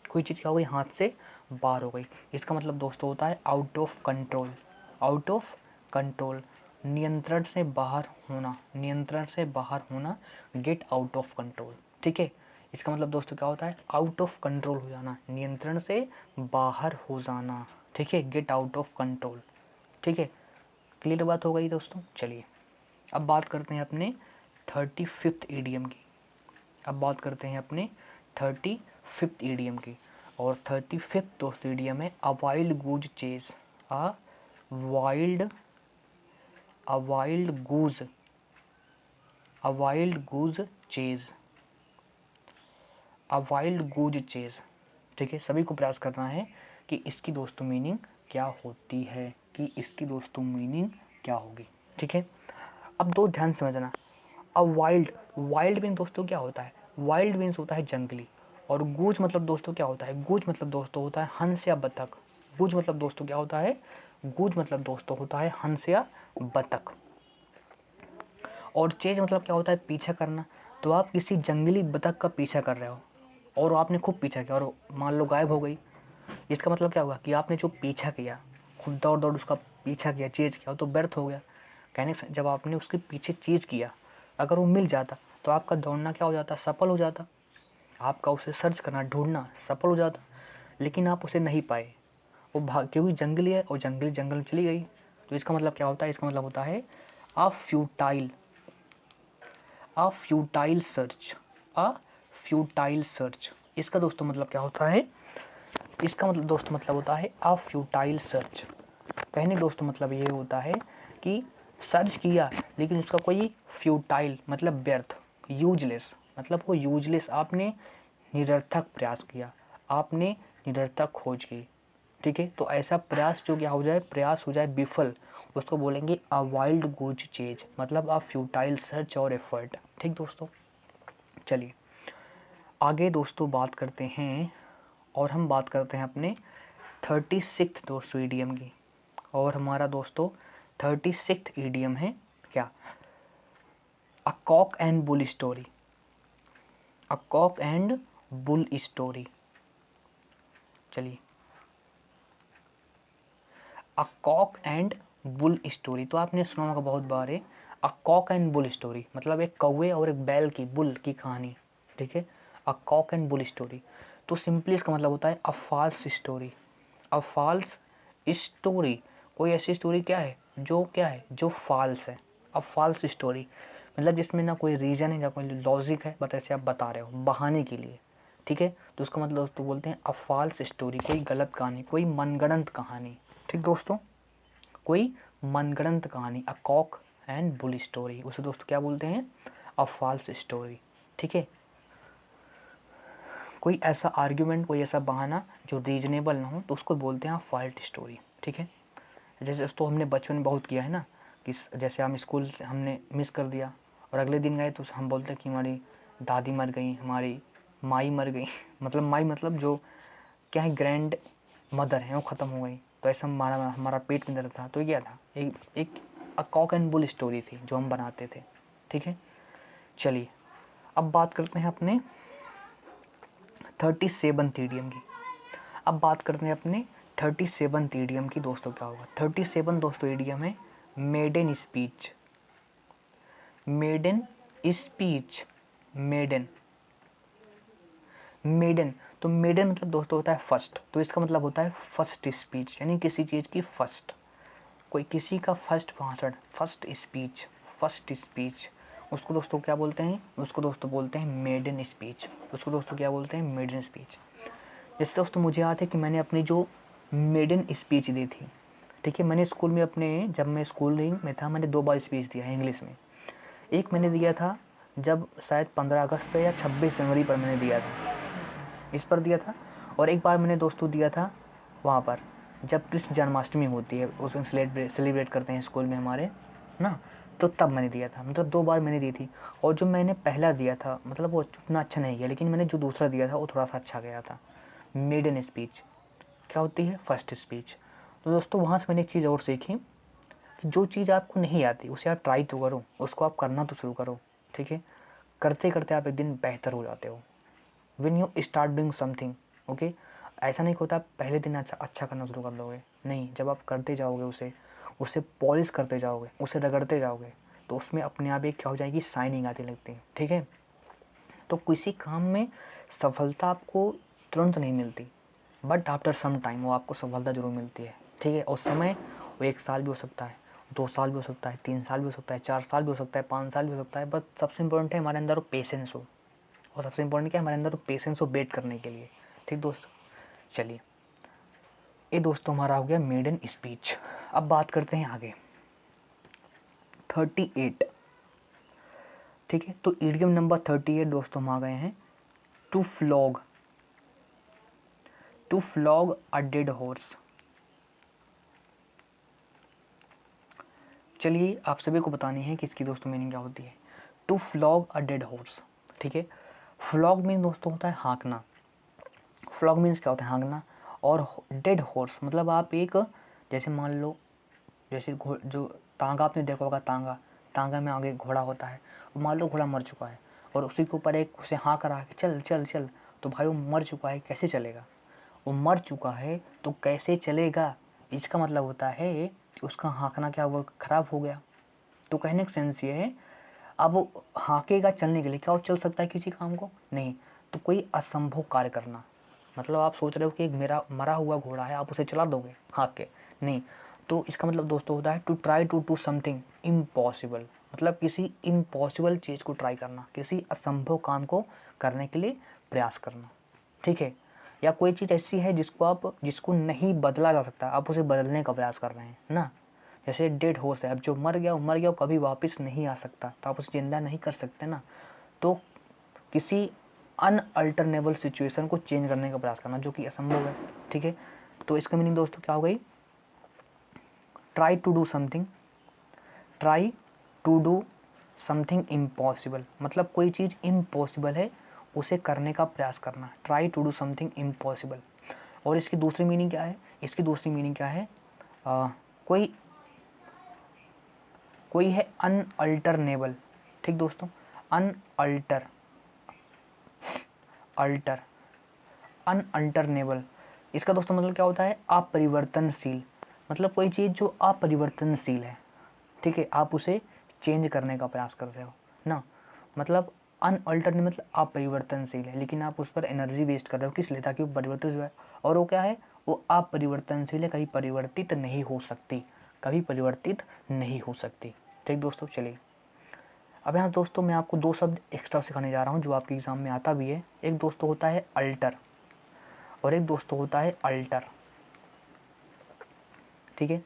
कोई चीज़ क्या हो गई, हाथ से बाहर हो गई। इसका मतलब दोस्तों होता है out of control, out of control, नियंत्रण से बाहर होना, नियंत्रण से बाहर होना, गेट आउट ऑफ कंट्रोल। ठीक है, इसका मतलब दोस्तों क्या होता है, आउट ऑफ कंट्रोल हो जाना, नियंत्रण से बाहर हो जाना। ठीक है, गेट आउट ऑफ कंट्रोल। ठीक है, क्लियर बात हो गई दोस्तों। चलिए अब बात करते हैं अपने 35th ईडीएम की। अब बात करते हैं अपने 35th ईडीएम की। और 35th दोस्तों ईडीएम है अ वाइल्ड गूज चेज, अ वाइल्ड गूज, अ वाइल्ड गूज चेज, अ वाइल्ड गूज चेज। ठीक है, सभी को प्रयास करना है कि इसकी दोस्तों मीनिंग क्या होती है, कि इसकी दोस्तों मीनिंग क्या होगी। ठीक है, अब दो ध्यान समझना। अब वाइल्ड, वाइल्ड मीन दोस्तों क्या होता है, वाइल्ड मीन्स होता है जंगली। और गूज मतलब दोस्तों क्या होता है, गूज मतलब दोस्तों होता है हंस या बतख। गूज मतलब दोस्तों क्या होता है, गूज मतलब दोस्तों होता है हंस या बतख। और चेज मतलब क्या होता है, पीछा करना। तो आप किसी जंगली बतख का पीछा कर रहे हो और आपने खूब पीछा किया और मान लो गायब हो गई। इसका मतलब क्या हुआ कि आपने जो पीछा किया, खुद दौड़ दौड़ उसका पीछा किया, चेज किया, तो व्यर्थ हो गया। कहने से जब आपने उसके पीछे चीज़ किया, अगर वो मिल जाता तो आपका दौड़ना क्या हो जाता, सफल हो जाता। आपका उसे सर्च करना, ढूंढना सफल हो जाता। लेकिन आप उसे नहीं पाए, वो भाग, क्योंकि जंगली है और जंगली जंगल में चली गई। तो इसका मतलब क्या होता है, इसका मतलब होता है अ फ्यूटाइल, अ फ्यूटाइल सर्च, अ फ्यूटाइल सर्च। इसका दोस्तों मतलब क्या होता है, इसका मतलब दोस्तों मतलब होता है अ फ्यूटाइल सर्च। कहने दोस्तों मतलब ये होता है कि सर्च किया लेकिन उसका कोई फ्यूटाइल मतलब व्यर्थ, यूजलेस मतलब वो यूजलेस, आपने निरर्थक प्रयास किया, आपने निरर्थक खोज की। ठीक है, तो ऐसा प्रयास जो क्या हो जाए, प्रयास हो जाए विफल, उसको बोलेंगे अ वाइल्ड गूज चेज, मतलब अ फ्यूटाइल सर्च और एफर्ट। ठीक दोस्तों, चलिए आगे दोस्तों बात करते हैं, और हम बात करते हैं अपने 36th दोस्तों ईडीएम की। और हमारा दोस्तों 36th ईडीएम है क्या, a cock and bull story, a cock and bull story. चलिए, a cock and bull story तो आपने सुना होगा बहुत बार है। A cock and bull story मतलब एक कौवे और एक बैल की, बुल की कहानी। ठीक है, a cock and bull story. तो सिंपली इसका मतलब होता है a false story, a false story. कोई ऐसी स्टोरी क्या है, जो फॉल्स है। अ फॉल्स स्टोरी मतलब जिसमें ना कोई रीज़न है ना कोई लॉजिक है, बस ऐसे आप बता रहे हो बहाने के लिए। ठीक है, तो उसका मतलब दोस्तों बोलते हैं अ फॉल्स स्टोरी, कोई गलत कहानी, कोई मनगढ़ंत कहानी। ठीक दोस्तों, कोई मनगढ़ंत कहानी, अ कॉक एंड बुल स्टोरी, उसे दोस्तों क्या बोलते हैं, अ फॉल्स स्टोरी। ठीक है, कोई ऐसा आर्ग्यूमेंट, कोई ऐसा बहाना जो रीजनेबल ना हो, तो उसको बोलते हैं फॉल्ट स्टोरी। ठीक है, जैसे तो हमने बचपन में बहुत किया है ना, कि जैसे हम स्कूल हमने मिस कर दिया और अगले दिन गए तो हम बोलते हैं कि हमारी दादी मर गई, हमारी माई मर गई मतलब माई मतलब जो क्या है, ग्रैंड मदर है, वो ख़त्म हो गई। तो ऐसा हमारा हमारा पेट में दर्द था। तो क्या था, एक कॉक एंड बुल स्टोरी थी जो हम बनाते थे। ठीक है, चलिए अब बात करते हैं अपने 37th इडियम की। अब बात करते हैं अपने 37th इडियम की। दोस्तों क्या होगा 37 दोस्तों इडियम है maiden speech. Maiden speech, maiden, maiden. तो मेडन मतलब दोस्तों होता है फर्स्ट, तो इसका मतलब होता है फर्स्ट स्पीच, यानी किसी चीज़ की फर्स्ट, कोई किसी का फर्स्ट भाषण, फर्स्ट स्पीच, फर्स्ट स्पीच, उसको दोस्तों क्या बोलते हैं, उसको दोस्तों बोलते हैं मेडन स्पीच। उसको दोस्तों क्या बोलते हैं, मेडन स्पीच। जैसे दोस्तों मुझे याद है कि मैंने अपनी जो मेडन स्पीच दी थी, ठीक है, मैंने स्कूल में अपने, जब मैं स्कूलिंग में था मैंने 2 बार स्पीच दिया है इंग्लिश में। एक मैंने दिया था जब शायद 15 अगस्त पे या 26 जनवरी पर मैंने दिया था, इस पर दिया था। और एक बार मैंने दोस्तों दिया था वहाँ पर जब कृष्ण जन्माष्टमी होती है, उस दिन सेलिब्रेट करते हैं स्कूल में हमारे ना, तो तब मैंने दिया था। मतलब 2 बार मैंने दी थी। और जो मैंने पहला दिया था मतलब वो उतना अच्छा नहीं गया, लेकिन मैंने जो दूसरा दिया था वो थोड़ा सा अच्छा गया था। मेडन स्पीच क्या होती है, फर्स्ट स्पीच। तो दोस्तों वहाँ से मैंने एक चीज़ और सीखी कि जो चीज़ आपको नहीं आती उसे आप ट्राई तो करो, उसको आप करना तो शुरू करो। ठीक है, करते करते आप एक दिन बेहतर हो जाते हो। When you start doing something, okay, ऐसा नहीं होता पहले दिन अच्छा करना शुरू कर दोगे, नहीं, जब आप करते जाओगे उसे पॉलिश करते जाओगे, उसे रगड़ते जाओगे, तो उसमें अपने आप एक क्या हो जाएगी, शाइनिंग आती लगती है। ठीक है, तो किसी काम में सफलता आपको तुरंत नहीं मिलती, बट आफ्टर सम टाइम वो आपको सफलता जरूर मिलती है। ठीक है, और समय वो 1 साल भी हो सकता है, 2 साल भी हो सकता है, 3 साल भी हो सकता है, 4 साल भी हो सकता है, 5 साल भी हो सकता है, बट सबसे इम्पोर्टेंट है हमारे अंदर वो पेशेंस हो, और सबसे इम्पोर्टेंट क्या है, हमारे अंदर पेशेंस हो वेट करने के लिए। ठीक दोस्तों, चलिए ये दोस्तों हमारा हो गया मेडन स्पीच। अब बात करते हैं आगे 38। ठीक है, तो इडियम नंबर 38 दोस्तों हम आ गए हैं to flog, to flog a dead horse. चलिए आप सभी को बतानी है कि इसकी दोस्तों मीनिंग क्या होती है। To flog a dead horse, ठीक है, फ्लॉग मीन दोस्तों होता है हाँकना। फ्लॉग मीन्स क्या होता है, हाँकना। और डेड हॉर्स मतलब आप एक, जैसे मान लो, जैसे जो तांगा आपने देखा होगा, तांगा, तांगा में आगे घोड़ा होता है, मान लो घोड़ा मर चुका है और उसी के ऊपर एक उसे हाँ करा के चल चल चल, तो भाई वो मर चुका है, कैसे चलेगा, वो मर चुका है तो कैसे चलेगा, इसका मतलब होता है कि उसका हाँकना क्या हुआ, खराब हो गया। तो कहने का सेंस ये है, अब वो हाँकेगा चलने के लिए, क्या वो चल सकता है किसी काम को, नहीं। तो कोई असंभव कार्य करना, मतलब आप सोच रहे हो कि एक मेरा मरा हुआ घोड़ा है, आप उसे चला दोगे हाँक के, नहीं। तो इसका मतलब दोस्तों होता है to try to do something impossible, मतलब किसी इम्पॉसिबल चीज़ को ट्राई करना, किसी असंभव काम को करने के लिए प्रयास करना। ठीक है, या कोई चीज़ ऐसी है जिसको नहीं बदला जा सकता, आप उसे बदलने का प्रयास कर रहे हैं ना। जैसे डेड हॉर्स है, अब जो मर गया वो मर गया, वो कभी वापस नहीं आ सकता, तो आप उसे जिंदा नहीं कर सकते ना। तो किसी अनअल्टरनेबल सिचुएशन को चेंज करने का प्रयास करना जो कि असंभव है। ठीक है, तो इसका मीनिंग दोस्तों क्या हो गई, try to do something, try to do something impossible, मतलब कोई चीज़ इम्पॉसिबल है उसे करने का प्रयास करना, try to do something impossible. और इसकी दूसरी मीनिंग क्या है, इसकी दूसरी मीनिंग क्या है, कोई कोई है अनअल्टरनेबल। ठीक दोस्तों, अनअल्टर अल्टर अनअल्टरनेबल, इसका दोस्तों मतलब क्या होता है, अपरिवर्तनशील, मतलब कोई चीज़ जो अपरिवर्तनशील है। ठीक है, आप उसे चेंज करने का प्रयास कर रहे हो ना, मतलब अनअल्टरनेबल मतलब अपरिवर्तनशील है, लेकिन आप उस पर एनर्जी वेस्ट कर रहे हो, किस लिए, ताकि वो परिवर्तित हो जाए। और वो क्या है, वो अपरिवर्तनशील है, कभी परिवर्तित नहीं हो सकती, कभी परिवर्तित नहीं हो सकती। ठीक दोस्तों, चलिए अब यहाँ दोस्तों मैं आपको 2 शब्द एक्स्ट्रा सिखाने जा रहा हूँ जो आपके एग्जाम में आता भी है। एक दोस्तों होता है अल्टर और एक दोस्तों होता है अल्टर। ठीक है,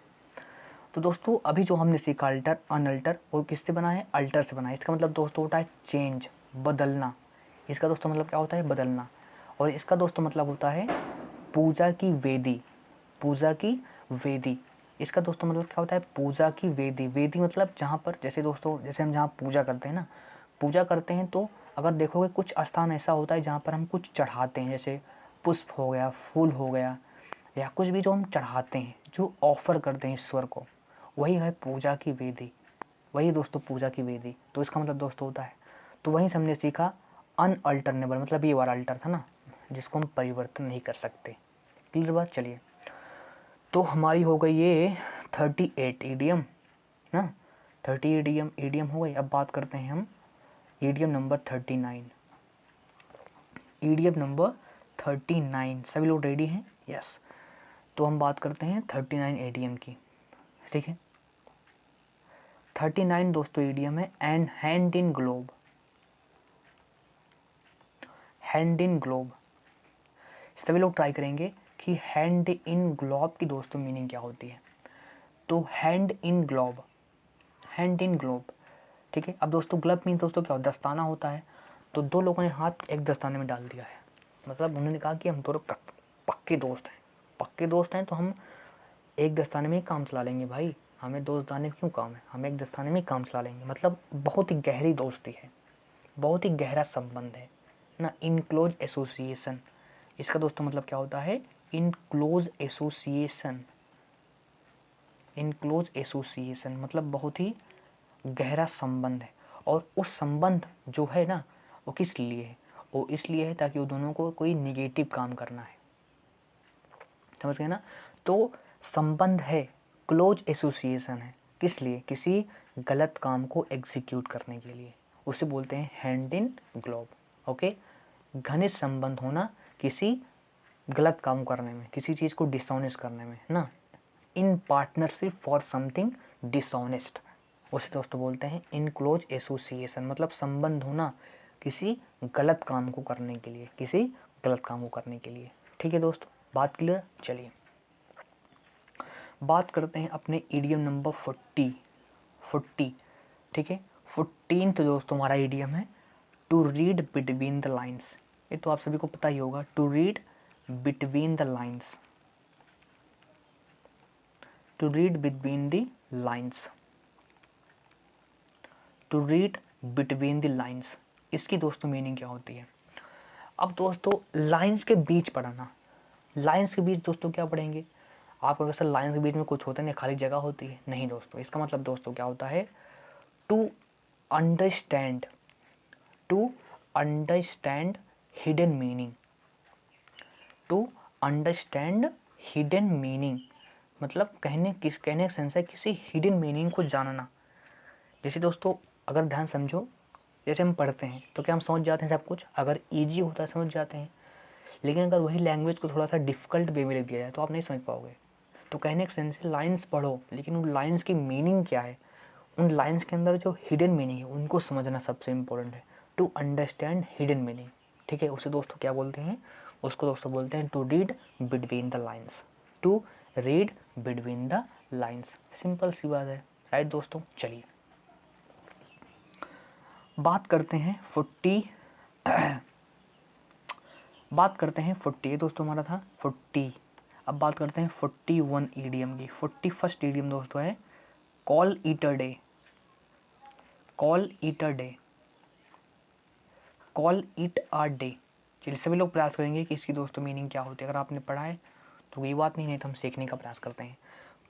तो दोस्तों अभी जो हमने सीखा अल्टर अनअल्टर, वो किससे बना है, अल्टर से बना है। इसका मतलब दोस्तों होता है चेंज, बदलना। इसका दोस्तों मतलब क्या होता है, बदलना। और इसका दोस्तों मतलब होता है पूजा की वेदी, पूजा की वेदी। इसका दोस्तों मतलब क्या होता है, पूजा की वेदी। वेदी मतलब जहाँ पर, जैसे दोस्तों जैसे हम जहाँ पूजा करते हैं ना, पूजा करते हैं तो अगर देखोगे कुछ स्थान ऐसा होता है जहाँ पर हम कुछ चढ़ाते हैं, जैसे पुष्प हो गया, फूल हो गया, या कुछ भी जो हम चढ़ाते हैं, जो ऑफर करते हैं ईश्वर को, वही है पूजा की विधि, वही दोस्तों पूजा की विधि। तो इसका मतलब दोस्तों होता है, तो वहीं से हमने सीखा अनअल्टरनेबल, मतलब ये वाला अल्टर था ना, जिसको हम परिवर्तन नहीं कर सकते। क्लियर बात। चलिए, तो हमारी हो गई ये 38 ईडियम ना, 30 ईडियम हो गई। अब बात करते हैं हम ईडियम नंबर 39। ईडियम नंबर 39, सभी लोग रेडी हैं? यस। तो हम बात करते हैं 39 ईडियम की, ठीक है। 39 दोस्तों ईडियम है and hand in globe. Hand in globe, सभी लोग ट्राई करेंगे कि हैंड इन ग्लोब की दोस्तों मीनिंग क्या होती है। तो hand in globe, hand in globe, ठीक है। अब दोस्तों ग्लब मीन दोस्तों क्या होता है, दस्ताना होता है। तो दो लोगों ने हाथ एक दस्ताने में डाल दिया है, मतलब उन्होंने कहा कि हम दोनों पक्के दोस्त हैं, पक्के दोस्त हैं, तो हम एक दस्ताने में ही काम चला लेंगे भाई, हमें दो दस्ताने में क्यों काम है, हम एक दस्ताने में ही काम चला लेंगे। मतलब बहुत ही गहरी दोस्ती है, बहुत ही गहरा संबंध है ना, इन क्लोज एसोसिएशन। इसका दोस्तों मतलब क्या होता है, in close association. In close association मतलब बहुत ही गहरा संबंध है। और उस संबंध जो है ना, वो किस लिए है, वो इसलिए है ताकि वो दोनों को कोई निगेटिव काम करना है, समझ गए ना। तो संबंध है, क्लोज एसोसिएशन है, किस लिए, किसी गलत काम को एग्जीक्यूट करने के लिए, उसे बोलते हैं हैंड इन ग्लोब। ओके, घनिष्ठ संबंध होना किसी गलत काम करने में, किसी चीज़ को डिसऑनेस्ट करने में ना, in partnership for something dishonest, उसे दोस्तों बोलते हैं इन क्लोज एसोसिएशन। मतलब संबंध होना किसी गलत काम को करने के लिए, किसी गलत काम को करने के लिए। ठीक है दोस्तों, बात क्लियर। चलिए बात करते हैं अपने ईडियम नंबर 40। ठीक है, 14 तो दोस्तों हमारा ईडियम है to read between the lines. ये तो आप सभी को पता ही होगा, to read between the lines, to read between the lines, to read between the lines. इसकी दोस्तों मीनिंग क्या होती है। अब दोस्तों लाइन्स के बीच पढ़ना, लाइन्स के बीच दोस्तों क्या पढ़ेंगे, आपको अगर सर लाइन्स के बीच में कुछ होता है, नहीं खाली जगह होती है, नहीं दोस्तों। इसका मतलब दोस्तों क्या होता है, to understand, to understand hidden meaning, to understand hidden meaning, मतलब कहने का सेंस है किसी हिडन मीनिंग को जानना। जैसे दोस्तों अगर ध्यान समझो, जैसे हम पढ़ते हैं तो क्या हम समझ जाते हैं सब कुछ, अगर इजी होता है समझ जाते हैं, लेकिन अगर वही लैंग्वेज को थोड़ा सा डिफ़िकल्ट वे में लिख दिया जाए तो आप नहीं समझ पाओगे। तो कहने का सेंस है लाइन्स पढ़ो, लेकिन उन लाइन्स की मीनिंग क्या है, उन लाइन्स के अंदर जो हिडन मीनिंग है उनको समझना सबसे इम्पोर्टेंट है, टू अंडरस्टैंड हिडन मीनिंग। ठीक है, उसे दोस्तों क्या बोलते हैं, उसको दोस्तों बोलते हैं to read between the lines, to read between the lines. Simple सी बात है, राइट दोस्तों। चलिए बात करते हैं 40 बात करते हैं 40, ये दोस्तों हमारा था 40। अब बात करते हैं 41 ईडियम की। 41st ईडियम दोस्तों है call eater day, call eater day, call it a day. चलिए सभी लोग प्रयास करेंगे कि इसकी दोस्तों मीनिंग क्या होती है। अगर आपने पढ़ा है तो कोई बात नहीं, नहीं तो हम सीखने का प्रयास करते हैं।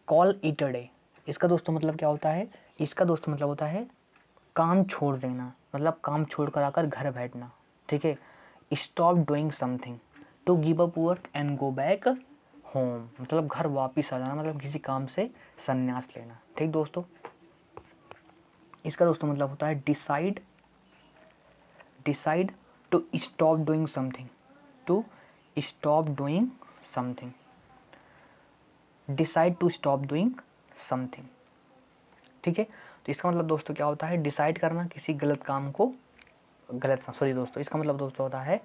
कॉल इट अ डे, इसका दोस्तों मतलब क्या होता है, इसका दोस्तों मतलब होता है काम छोड़ देना, मतलब काम छोड़ कर आकर घर बैठना। ठीक है, stop doing something, to give up work and go back home, मतलब घर वापिस आ जाना, मतलब किसी काम से संन्यास लेना। ठीक दोस्तों, इसका दोस्तों मतलब होता है decide, decide to stop doing something, to stop doing something, decide to stop doing something. ठीक है, तो इसका मतलब दोस्तों क्या होता है, डिसाइड करना किसी गलत काम को, सॉरी दोस्तों, इसका मतलब दोस्तों होता है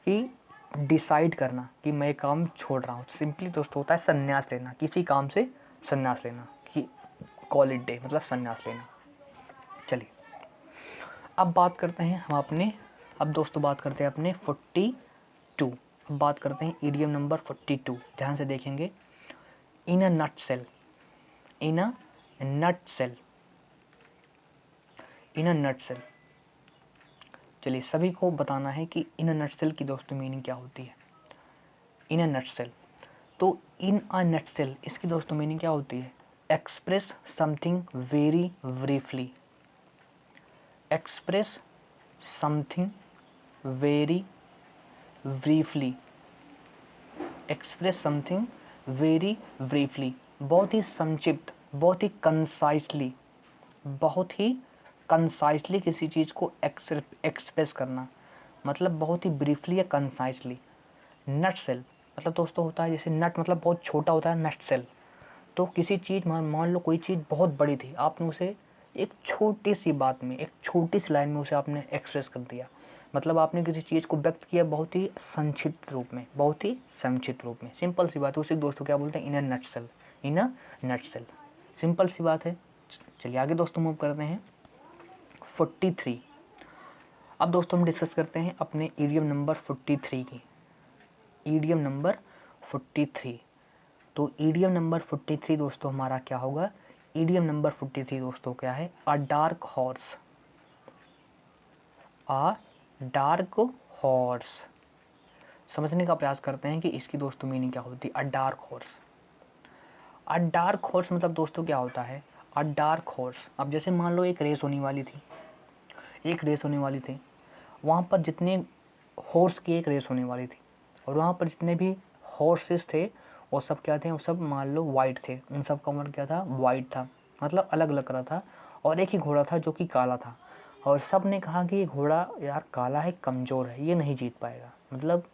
कि डिसाइड करना कि मैं काम छोड़ रहा हूँ। सिंपली दोस्तों होता है संन्यास लेना, किसी काम से संन्यास लेना, कि कॉल इट डे मतलब संन्यास लेना। चलिए अब बात करते हैं हम अपने, अब दोस्तों बात करते हैं अपने 42। अब बात करते हैं ईडियम नंबर 42, ध्यान से देखेंगे। इन अ नट सेल, इन अ नट सेल, इन अ नट सेल, चलिए सभी को बताना है कि इन अ नटसेल की दोस्तों मीनिंग क्या होती है। इन अ नटसेल, तो इन अ नटसेल इसकी दोस्तों मीनिंग क्या होती है? Express something very briefly, express something very briefly, express something very briefly, बहुत ही संक्षिप्त, बहुत ही कंसाइसली, बहुत ही कंसाइसली किसी चीज़ को एक्सप्रेस करना, मतलब बहुत ही ब्रीफली या कंसाइसली। नट सेल मतलब दोस्तों होता है, जैसे नट मतलब बहुत छोटा होता है, नट सेल। तो किसी चीज़ मान लो कोई चीज़ बहुत बड़ी थी, आपने उसे एक छोटी सी बात में, एक छोटी सी लाइन में उसे आपने एक्सप्रेस कर दिया, मतलब आपने किसी चीज़ को व्यक्त किया बहुत ही संक्षिप्त रूप में, बहुत ही संक्षिप्त रूप में। सिंपल सी बात है, उसे दोस्तों क्या बोलते हैं? इन अ नटसेल, इन अ नटसेल। सिंपल सी बात है। चलिए आगे दोस्तों मूव करते हैं 43। अब दोस्तों हम डिस्कस करते हैं अपने ईडियम नंबर 43 की, ईडियम नंबर 43। तो ईडियम नंबर 43 दोस्तों हमारा क्या होगा? ईडियम नंबर 43 दोस्तों क्या है? अ डार्क हॉर्स, अ डार्क हॉर्स। समझने का प्रयास करते हैं कि इसकी दोस्तों मीनिंग क्या होती है। अ डार्क हॉर्स, अ डार्क हॉर्स मतलब दोस्तों क्या होता है? अ डार्क हॉर्स, अब जैसे मान लो एक रेस होने वाली थी, एक रेस होने वाली थी, वहाँ पर जितने हॉर्स की एक रेस होने वाली थी, और वहाँ पर जितने भी हॉर्सेस थे वो सब क्या थे? वो सब मान लो वाइट थे, उन सब का उम्र क्या था? वाइट था, मतलब अलग अलग रहा था। और एक ही घोड़ा था जो कि काला था, और सब ने कहा कि ये घोड़ा यार काला है, कमज़ोर है, ये नहीं जीत पाएगा, मतलब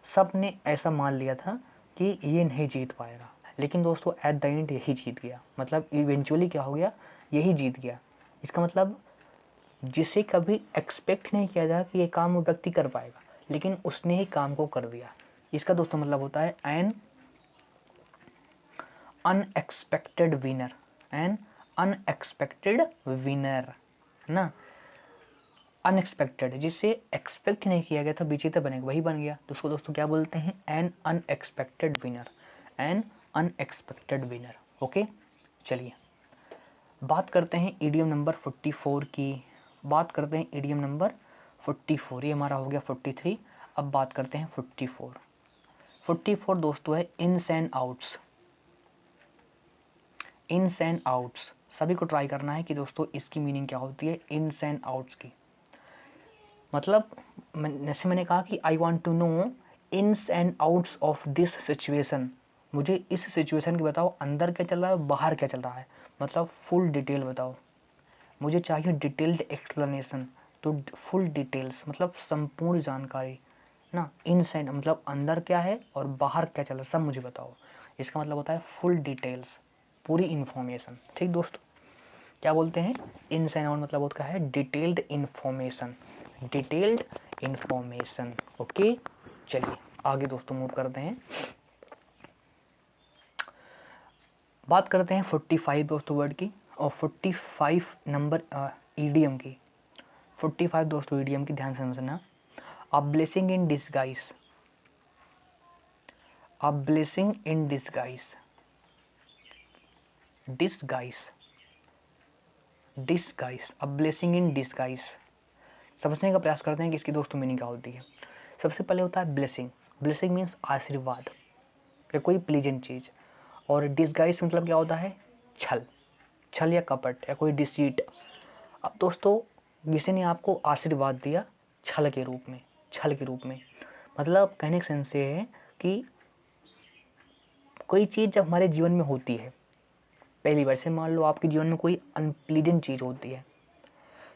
सब ने ऐसा मान लिया था कि ये नहीं जीत पाएगा। लेकिन दोस्तों एट द एंड यही जीत गया, मतलब इवेंचुअली क्या हो गया? यही जीत गया। इसका मतलब जिसे कभी एक्सपेक्ट नहीं किया था कि ये काम वो व्यक्ति कर पाएगा, लेकिन उसने ही काम को कर दिया। इसका दोस्तों मतलब होता है N unexpected winner, N unexpected winner ना। अनएक्सपेक्टेड, जिसे एक्सपेक्ट नहीं किया गया था विजेता बनेगा, वही बन गया, तो उसको दोस्तों क्या बोलते हैं? N unexpected winner, N unexpected winner. Okay, चलिए बात करते हैं ईडियम नंबर 44 की, बात करते हैं ईडियम नंबर 44। ये हमारा हो गया 43। अब बात करते हैं 44। 44 दोस्तों है ins and outs, ins and outs. सभी को ट्राई करना है कि दोस्तों इसकी मीनिंग क्या होती है इन्स एंड आउट्स की। मतलब जैसे मैंने कहा कि I want to know ins and outs of this situation, मुझे इस सिचुएशन की बताओ, अंदर क्या चल रहा है, बाहर क्या चल रहा है, मतलब फुल डिटेल बताओ, मुझे चाहिए डिटेल्ड एक्सप्लेनेशन। तो फुल डिटेल्स मतलब संपूर्ण जानकारी ना। इन्स एंड मतलब अंदर क्या है और बाहर क्या चल रहा है, सब मुझे बताओ। इसका मतलब होता है फुल डिटेल्स, पूरी इन्फॉर्मेशन। ठीक दोस्तों, क्या बोलते हैं? इन्स एंड आउट मतलब होता है detailed information, detailed information. Okay, चलिए आगे दोस्तों मूव करते हैं, बात करते हैं 45 दोस्तों वर्ड की, और 45 नंबर ईडीएम की। 45 दोस्तों ईडीएम की, ध्यान से समझना। A blessing in disguise, a blessing in disguise, disguise, disguise, a blessing in disguise. समझने का प्रयास करते हैं कि इसकी दोस्तों मीनिंग क्या होती है। सबसे पहले होता है ब्लेसिंग, ब्लेसिंग मीन्स आशीर्वाद या कोई प्लीजेंट चीज़, और डिसगाइज मतलब क्या होता है? छल, छल या कपट या कोई डिसीट। अब दोस्तों किसी ने आपको आशीर्वाद दिया छल के रूप में, छल के रूप में, मतलब कहने का सेंस ये है कि कोई चीज़ जब हमारे जीवन में होती है पहली बार, से मान लो आपके जीवन में कोई अनप्लीजेंट चीज़ होती है,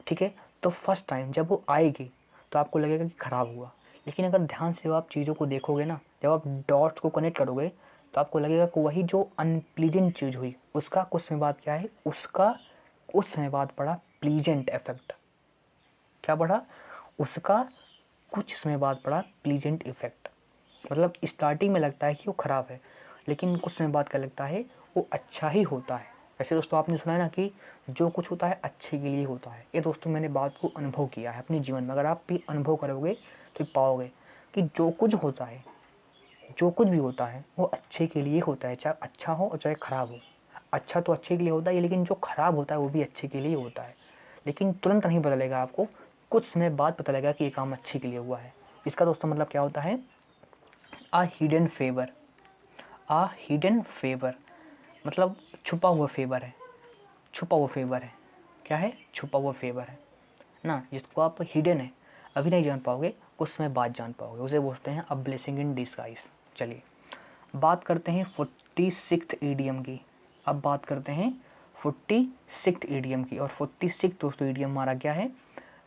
ठीक है, तो फर्स्ट टाइम जब वो आएगी तो आपको लगेगा कि ख़राब हुआ, लेकिन अगर ध्यान से आप चीज़ों को देखोगे ना, जब आप डॉट्स को कनेक्ट करोगे तो आपको लगेगा कि वही जो अनप्लीजेंट चीज़ हुई उसका कुछ समय बाद क्या है, उसका कुछ समय बाद पड़ा प्लीजेंट इफेक्ट। क्या पड़ा? उसका कुछ समय बाद पड़ा प्लीजेंट इफेक्ट। मतलब स्टार्टिंग में लगता है कि वो ख़राब है, लेकिन कुछ समय बाद क्या लगता है, वो अच्छा ही होता है। वैसे दोस्तों आपने सुना है ना कि जो कुछ होता है अच्छे के लिए होता है। ये दोस्तों मैंने बात को अनुभव किया है अपने जीवन में, अगर आप भी अनुभव करोगे तो पाओगे कि जो कुछ होता है, जो कुछ भी होता है वो अच्छे के लिए होता है, चाहे अच्छा हो और चाहे ख़राब हो। अच्छा तो अच्छे के लिए होता है, लेकिन जो ख़राब होता है वो भी अच्छे के लिए होता है, लेकिन तुरंत नहीं बदलेगा आपको, कुछ समय बाद पता लगा कि ये काम अच्छे के लिए हुआ है। इसका दोस्तों मतलब क्या होता है, आ हिडन फेवर। आ हिडन फेवर मतलब छुपा हुआ फेवर है, छुपा हुआ फेवर है। क्या है, छुपा हुआ फेवर है ना, जिसको आप हिडन है अभी नहीं जान पाओगे, कुछ समय बाद जान पाओगे, उसे बोलते हैं अ ब्लेसिंग इन डिस्गाइज। चलिए बात करते हैं 46th ईडियम की। अब बात करते हैं 46th ईडियम की, और 46 दोस्तों ईडियम हमारा क्या है,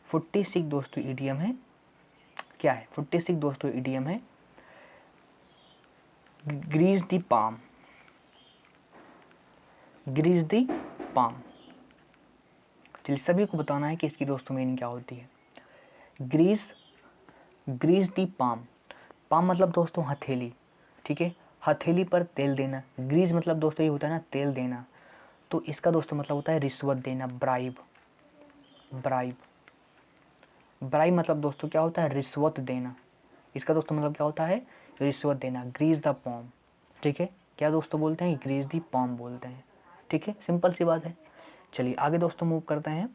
46 दोस्तों ईडियम है, क्या है 46 दोस्तों ईडियम है, ग्रीज दी पाम। ग्रीज दी पाम। चलिए सभी को बताना है कि इसकी दोस्तों मीनिंग क्या होती है। ग्रीज, ग्रीज दी पाम। पाम मतलब दोस्तों हथेली, ठीक है, हथेली पर तेल देना। ग्रीज मतलब दोस्तों ये होता है ना तेल देना, तो इसका दोस्तों मतलब होता है रिश्वत देना, ब्राइब। ब्राइब, ब्राइब मतलब दोस्तों क्या होता है, रिश्वत देना। इसका दोस्तों मतलब क्या होता है, रिश्वत देना। ग्रीज द पॉम, ठीक है, क्या दोस्तों बोलते हैं, ग्रीज दी पॉम बोलते हैं, ठीक है, सिंपल सी बात है। चलिए आगे दोस्तों मूव करते हैं,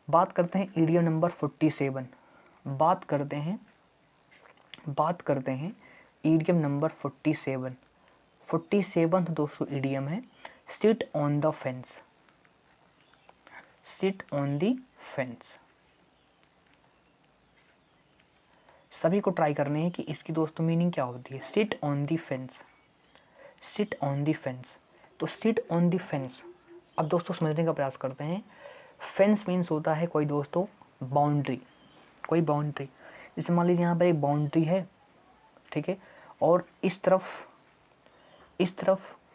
बात करते हैं ईडियम नंबर 47। बात करते हैं ईडियम नंबर 47। 47 दोस्तों ईडियम है sit on the fence. Sit on the fence. सभी को ट्राई करने हैं कि इसकी दोस्तों मीनिंग क्या होती है। Sit on the fence, sit on the fence. तो सिट ऑन द फेंस, अब दोस्तों समझने का प्रयास करते हैं। फेंस मीन्स होता है कोई दोस्तों बाउंड्री, कोई बाउंड्री। जैसे मान लीजिए यहाँ पर एक बाउंड्री है, ठीक है, और इस तरफ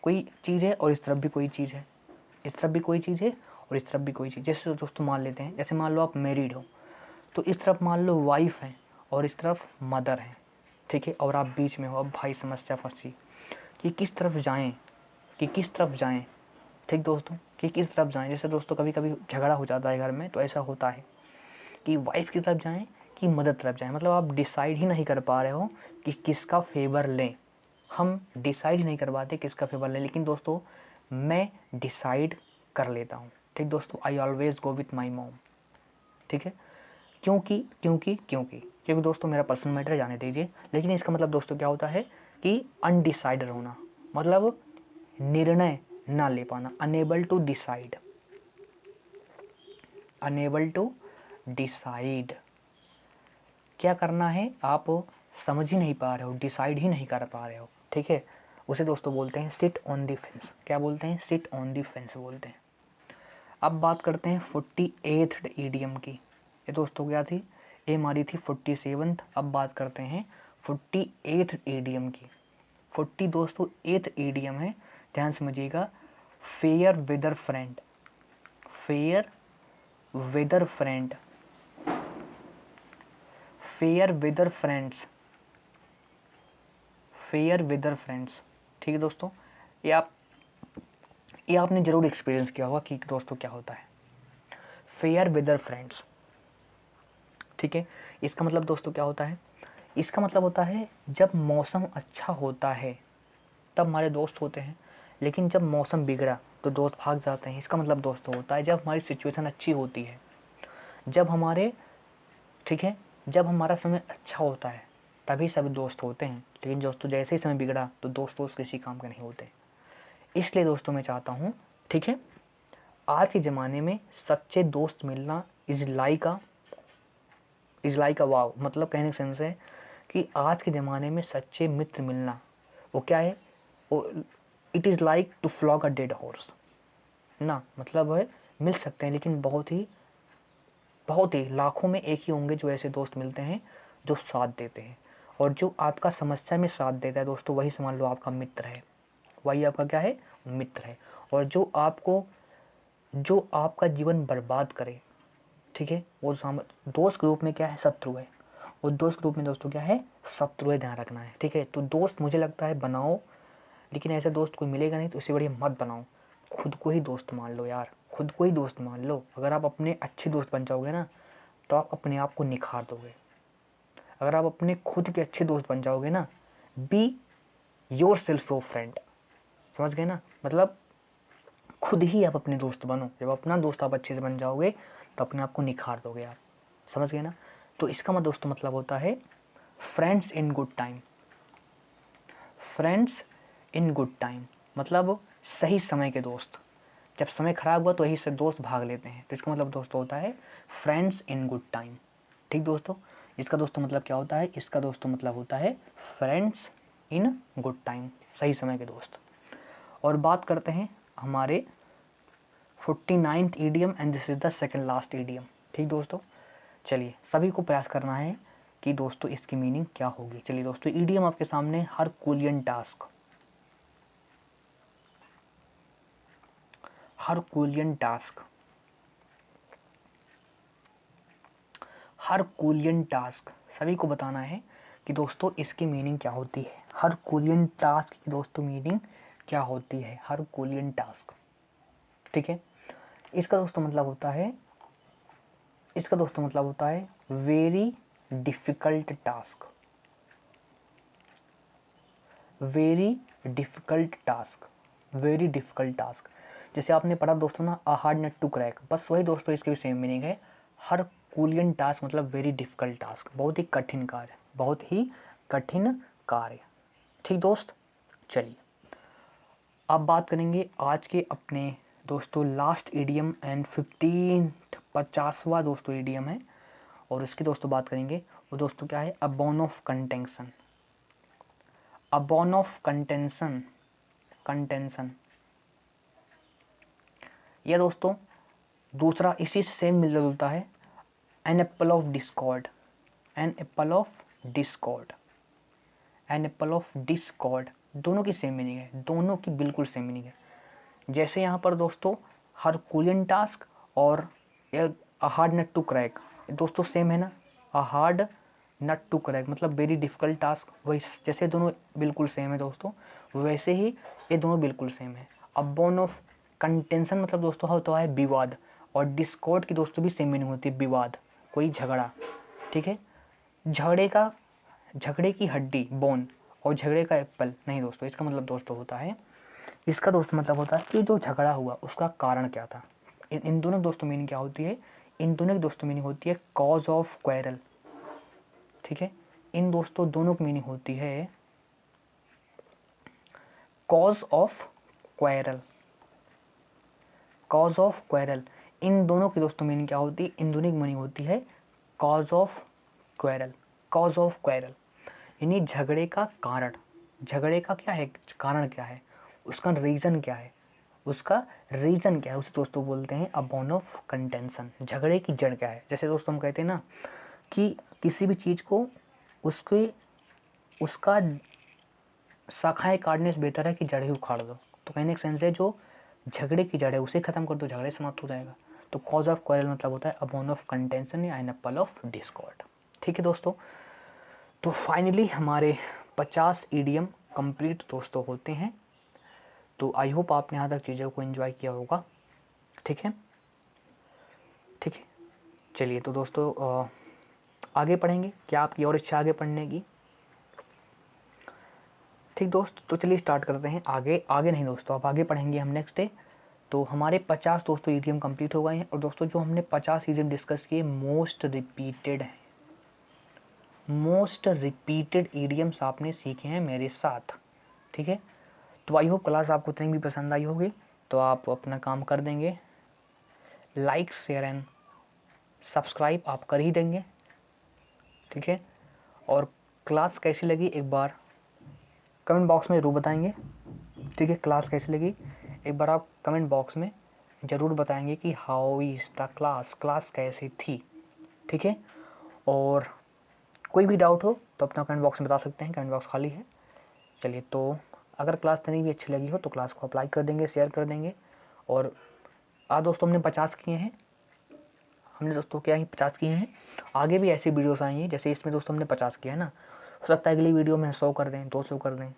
कोई चीज़ है और इस तरफ भी कोई चीज़ है, इस तरफ भी कोई चीज़ है और इस तरफ भी कोई चीज़। जैसे दोस्तों मान लेते हैं, जैसे मान लो आप मैरिड हो, तो इस तरफ मान लो वाइफ है और इस तरफ मदर है, ठीक है, और आप बीच में हो। अब भाई समस्या फंसी कि किस तरफ जाएं, कि किस तरफ जाएं, ठीक दोस्तों, कि किस तरफ जाएं। जैसे दोस्तों कभी कभी झगड़ा हो जाता है घर में, तो ऐसा होता है कि वाइफ की तरफ जाएं कि मदर तरफ जाएं, मतलब आप डिसाइड ही नहीं कर पा रहे हो कि किसका फेवर लें। हम डिसाइड ही नहीं कर पाते किसका फेवर लें, लेकिन दोस्तों मैं डिसाइड कर लेता हूँ, ठीक दोस्तों, I always go with my mom, ठीक है। क्योंकि दोस्तों मेरा पर्सनल मैटर जाने दीजिए, लेकिन इसका मतलब दोस्तों क्या होता है कि अनडिसाइडेड होना, मतलब निर्णय ना ले पाना, unable to decide, unable to decide. क्या करना है आप समझ ही नहीं पा रहे हो, डिसाइड ही नहीं कर पा रहे हो, ठीक है, उसे दोस्तों बोलते हैं सिट ऑन द फेंस। क्या बोलते हैं, सिट ऑन द फेंस बोलते हैं। अब बात करते हैं 48th ईडियम की। ये दोस्तों क्या थी, ये हमारी थी 47th। अब बात करते हैं 48th ईडियम की। 40 दोस्तों 8th ईडियम है, ध्यान समझिएगा। Fair weather friend, fair weather friend, fair weather friends, fair weather friends, ठीक है दोस्तों। ये आपने जरूर एक्सपीरियंस किया होगा कि दोस्तों क्या होता है फेयर वेदर फ्रेंड्स, ठीक है। इसका मतलब दोस्तों क्या होता है, इसका मतलब होता है जब मौसम अच्छा होता है तब हमारे दोस्त होते हैं, लेकिन जब मौसम बिगड़ा तो दोस्त भाग जाते हैं। इसका मतलब दोस्तों होता है जब हमारी सिचुएशन अच्छी होती है, जब हमारे, ठीक है, जब हमारा समय अच्छा होता है तभी सभी दोस्त होते हैं, लेकिन दोस्तों जैसे ही समय बिगड़ा तो दोस्त किसी काम के नहीं होते। इसलिए दोस्तों मैं चाहता हूँ, ठीक है, आज के ज़माने में सच्चे दोस्त मिलना इज़ लाइक अ वाव, मतलब कहने का सेंस है कि आज के ज़माने में सच्चे मित्र मिलना वो क्या है, वो it is like to flog a dead horse ना, मतलब है मिल सकते हैं लेकिन बहुत ही लाखों में एक ही होंगे जो ऐसे दोस्त मिलते हैं जो साथ देते हैं, और जो आपका समस्या में साथ देता है दोस्तों वही समझ लो आपका मित्र है, वही आपका क्या है, मित्र है। और जो आपका जीवन बर्बाद करे, ठीक है, वो दोस्त के रूप में क्या है, शत्रु है। और दोस्त के रूप में दोस्तों क्या है, शत्रु है, ध्यान रखना है, ठीक है। तो दोस्त मुझे लगता है बनाओ, लेकिन ऐसा दोस्त कोई मिलेगा नहीं, तो इससे बढ़िया मत बनाओ, खुद को ही दोस्त मान लो यार, खुद को ही दोस्त मान लो। अगर आप अपने अच्छे दोस्त बन जाओगे ना तो आप अपने आप को निखार दोगे। अगर आप अपने खुद के अच्छे दोस्त बन जाओगे ना, be your self your friend, समझ गए ना, मतलब खुद ही आप अपने दोस्त बनो। जब अपना दोस्त आप अच्छे से बन जाओगे तो अपने आप को निखार दोगे आप, समझ गए ना। तो इसका मतलब दोस्तों मतलब होता है friends in good time. Friends in good time मतलब सही समय के दोस्त। जब समय खराब हुआ तो यही से दोस्त भाग लेते हैं, तो इसका मतलब दोस्तों होता है फ्रेंड्स इन गुड टाइम। ठीक दोस्तों, इसका दोस्तों मतलब क्या होता है, इसका दोस्तों मतलब होता है फ्रेंड्स इन गुड टाइम, सही समय के दोस्त। और बात करते हैं हमारे 49th idiom and this is the second last idiom. ठीक दोस्तों, चलिए सभी को प्रयास करना है कि दोस्तों इसकी मीनिंग क्या होगी। चलिए दोस्तों, ईडियम आपके सामने Herculean task. Herculean task, Herculean task, सभी को बताना है कि दोस्तों इसकी मीनिंग क्या होती है। हरकुलियन टास्क की दोस्तों मीनिंग क्या होती है, हरकुलियन टास्क। ठीक है, इसका दोस्तों मतलब होता है, इसका दोस्तों मतलब होता है very difficult task. Very difficult task, very difficult task. जैसे आपने पढ़ा दोस्तों ना, a hard nut to crack, बस वही दोस्तों इसके भी सेम मीनिंग है। हरकुलियन टास्क मतलब वेरी डिफिकल्ट टास्क, बहुत ही कठिन कार्य, बहुत ही कठिन कार्य। ठीक दोस्त, चलिए अब बात करेंगे आज के अपने दोस्तों लास्ट ईडियम एंड 50वां दोस्तों ईडियम है, और इसकी दोस्तों बात करेंगे। वो दोस्तों क्या है, अ बॉन of contention. A Bon of contention, contention. यह दोस्तों दूसरा इसी से सेम मिलता जुलता है, an apple of discord. An apple of discord, an apple of discord, दोनों की सेम मीनिंग है, दोनों की बिल्कुल सेम मीनिंग है। जैसे यहाँ पर दोस्तों हरकुलियन टास्क और a hard nut to crack दोस्तों सेम है ना, a hard nut to crack मतलब वेरी डिफिकल्ट टास्क, वही जैसे दोनों बिल्कुल सेम है दोस्तों, वैसे ही ये दोनों बिल्कुल सेम है। अब बॉन ऑफ कंटेंशन मतलब दोस्तों होता है विवाद, और डिस्कॉर्ड की दोस्तों भी सेम मीनिंग होती है, विवाद, कोई झगड़ा। ठीक है, झगड़े का, झगड़े की हड्डी बोन, और झगड़े का एप्पल नहीं दोस्तों, इसका मतलब दोस्तों होता है, इसका दोस्तों मतलब होता है कि जो झगड़ा हुआ उसका कारण क्या था। इन दोनों दोस्तों मीनिंग क्या होती है, इन दोनों की दोस्तों मीनिंग होती है कॉज ऑफ क्वेरल। ठीक है, इन दोस्तों दोनों की मीनिंग होती है cause of quarrel, cause of quarrel. इन दोनों की दोस्तों मीनिंग क्या होती है, इन दोनों की मीनिंग होती है cause of quarrel, cause of quarrel यानी झगड़े का कारण। झगड़े का क्या है, कारण क्या है, उसका रीज़न क्या है, उसका रीज़न क्या है, उसे दोस्तों बोलते हैं अ बॉन ऑफ कंटेंशन। झगड़े की जड़ क्या है, जैसे दोस्तों हम कहते हैं ना कि किसी भी चीज़ को उसके उसका शाखाएं काटने से बेहतर है कि जड़ ही उखाड़ दो। तो कहने का सेंस है जो झगड़े की जड़ है उसे ख़त्म कर दो, झगड़े समाप्त हो जाएगा। तो कॉज ऑफ क्वारल मतलब होता है अ बॉन ऑफ कंटेंशन या एन एप्पल ऑफ डिस्कॉर्ड। ठीक है दोस्तों, तो फाइनली हमारे 50 ईडियम कंप्लीट दोस्तों होते हैं। तो आई होप आपने यहाँ तक चीज़ों को एंजॉय किया होगा। ठीक है, ठीक है, चलिए तो दोस्तों आगे पढ़ेंगे, क्या आपकी और इच्छा आगे पढ़ने की। ठीक दोस्त, तो चलिए स्टार्ट करते हैं। आगे आगे नहीं दोस्तों, अब आगे पढ़ेंगे हम नेक्स्ट डे। तो हमारे 50 दोस्तों ईडियम कंप्लीट हो गए हैं, और दोस्तों जो हमने 50 ईडियम डिस्कस किए मोस्ट रिपीटेड हैं, मोस्ट रिपीटेड ईडियम्स आपने सीखे हैं मेरे साथ। ठीक है, तो आई होप क्लास आपको इतनी भी पसंद आई होगी, तो आप अपना काम कर देंगे, लाइक शेयर एंड सब्सक्राइब आप कर ही देंगे। ठीक है, और क्लास कैसी लगी एक बार कमेंट बॉक्स में ज़रूर बताएंगे। ठीक है, क्लास कैसी लगी एक बार आप कमेंट बॉक्स में ज़रूर बताएंगे कि how is the class, class कैसी थी। ठीक है, और कोई भी डाउट हो तो अपना कमेंट बॉक्स में बता सकते हैं, कमेंट बॉक्स खाली है। चलिए, तो अगर क्लास इतनी भी अच्छी लगी हो तो क्लास को अप्लाई कर देंगे, शेयर कर देंगे। और आज दोस्तों हमने 50 किए हैं, हमने दोस्तों क्या ही 50 किए हैं, आगे भी ऐसी वीडियोस आएंगी। जैसे इसमें दोस्तों हमने 50 किया है ना, हो सकता है अगली वीडियो में 100 कर दें, 200 कर दें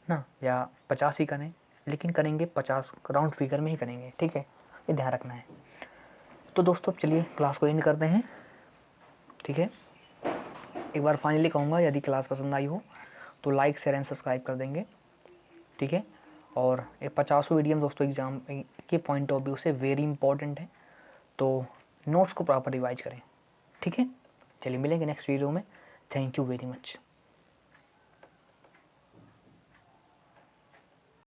ना, या 50 ही करें, लेकिन करेंगे 50 राउंड फिगर में ही करेंगे। ठीक है, ये ध्यान रखना है। तो दोस्तों चलिए क्लास को एंड करते हैं। ठीक है, एक बार फाइनली कहूँगा यदि क्लास पसंद आई हो तो लाइक शेयर एंड सब्सक्राइब कर देंगे। ठीक है, और ये 50 वीडियो दोस्तों एग्ज़ाम के पॉइंट ऑफ व्यू से वेरी इंपॉर्टेंट है। तो नोट्स को प्रॉपर रिवाइज करें। ठीक है, चलिए मिलेंगे नेक्स्ट वीडियो में। Thank you very much.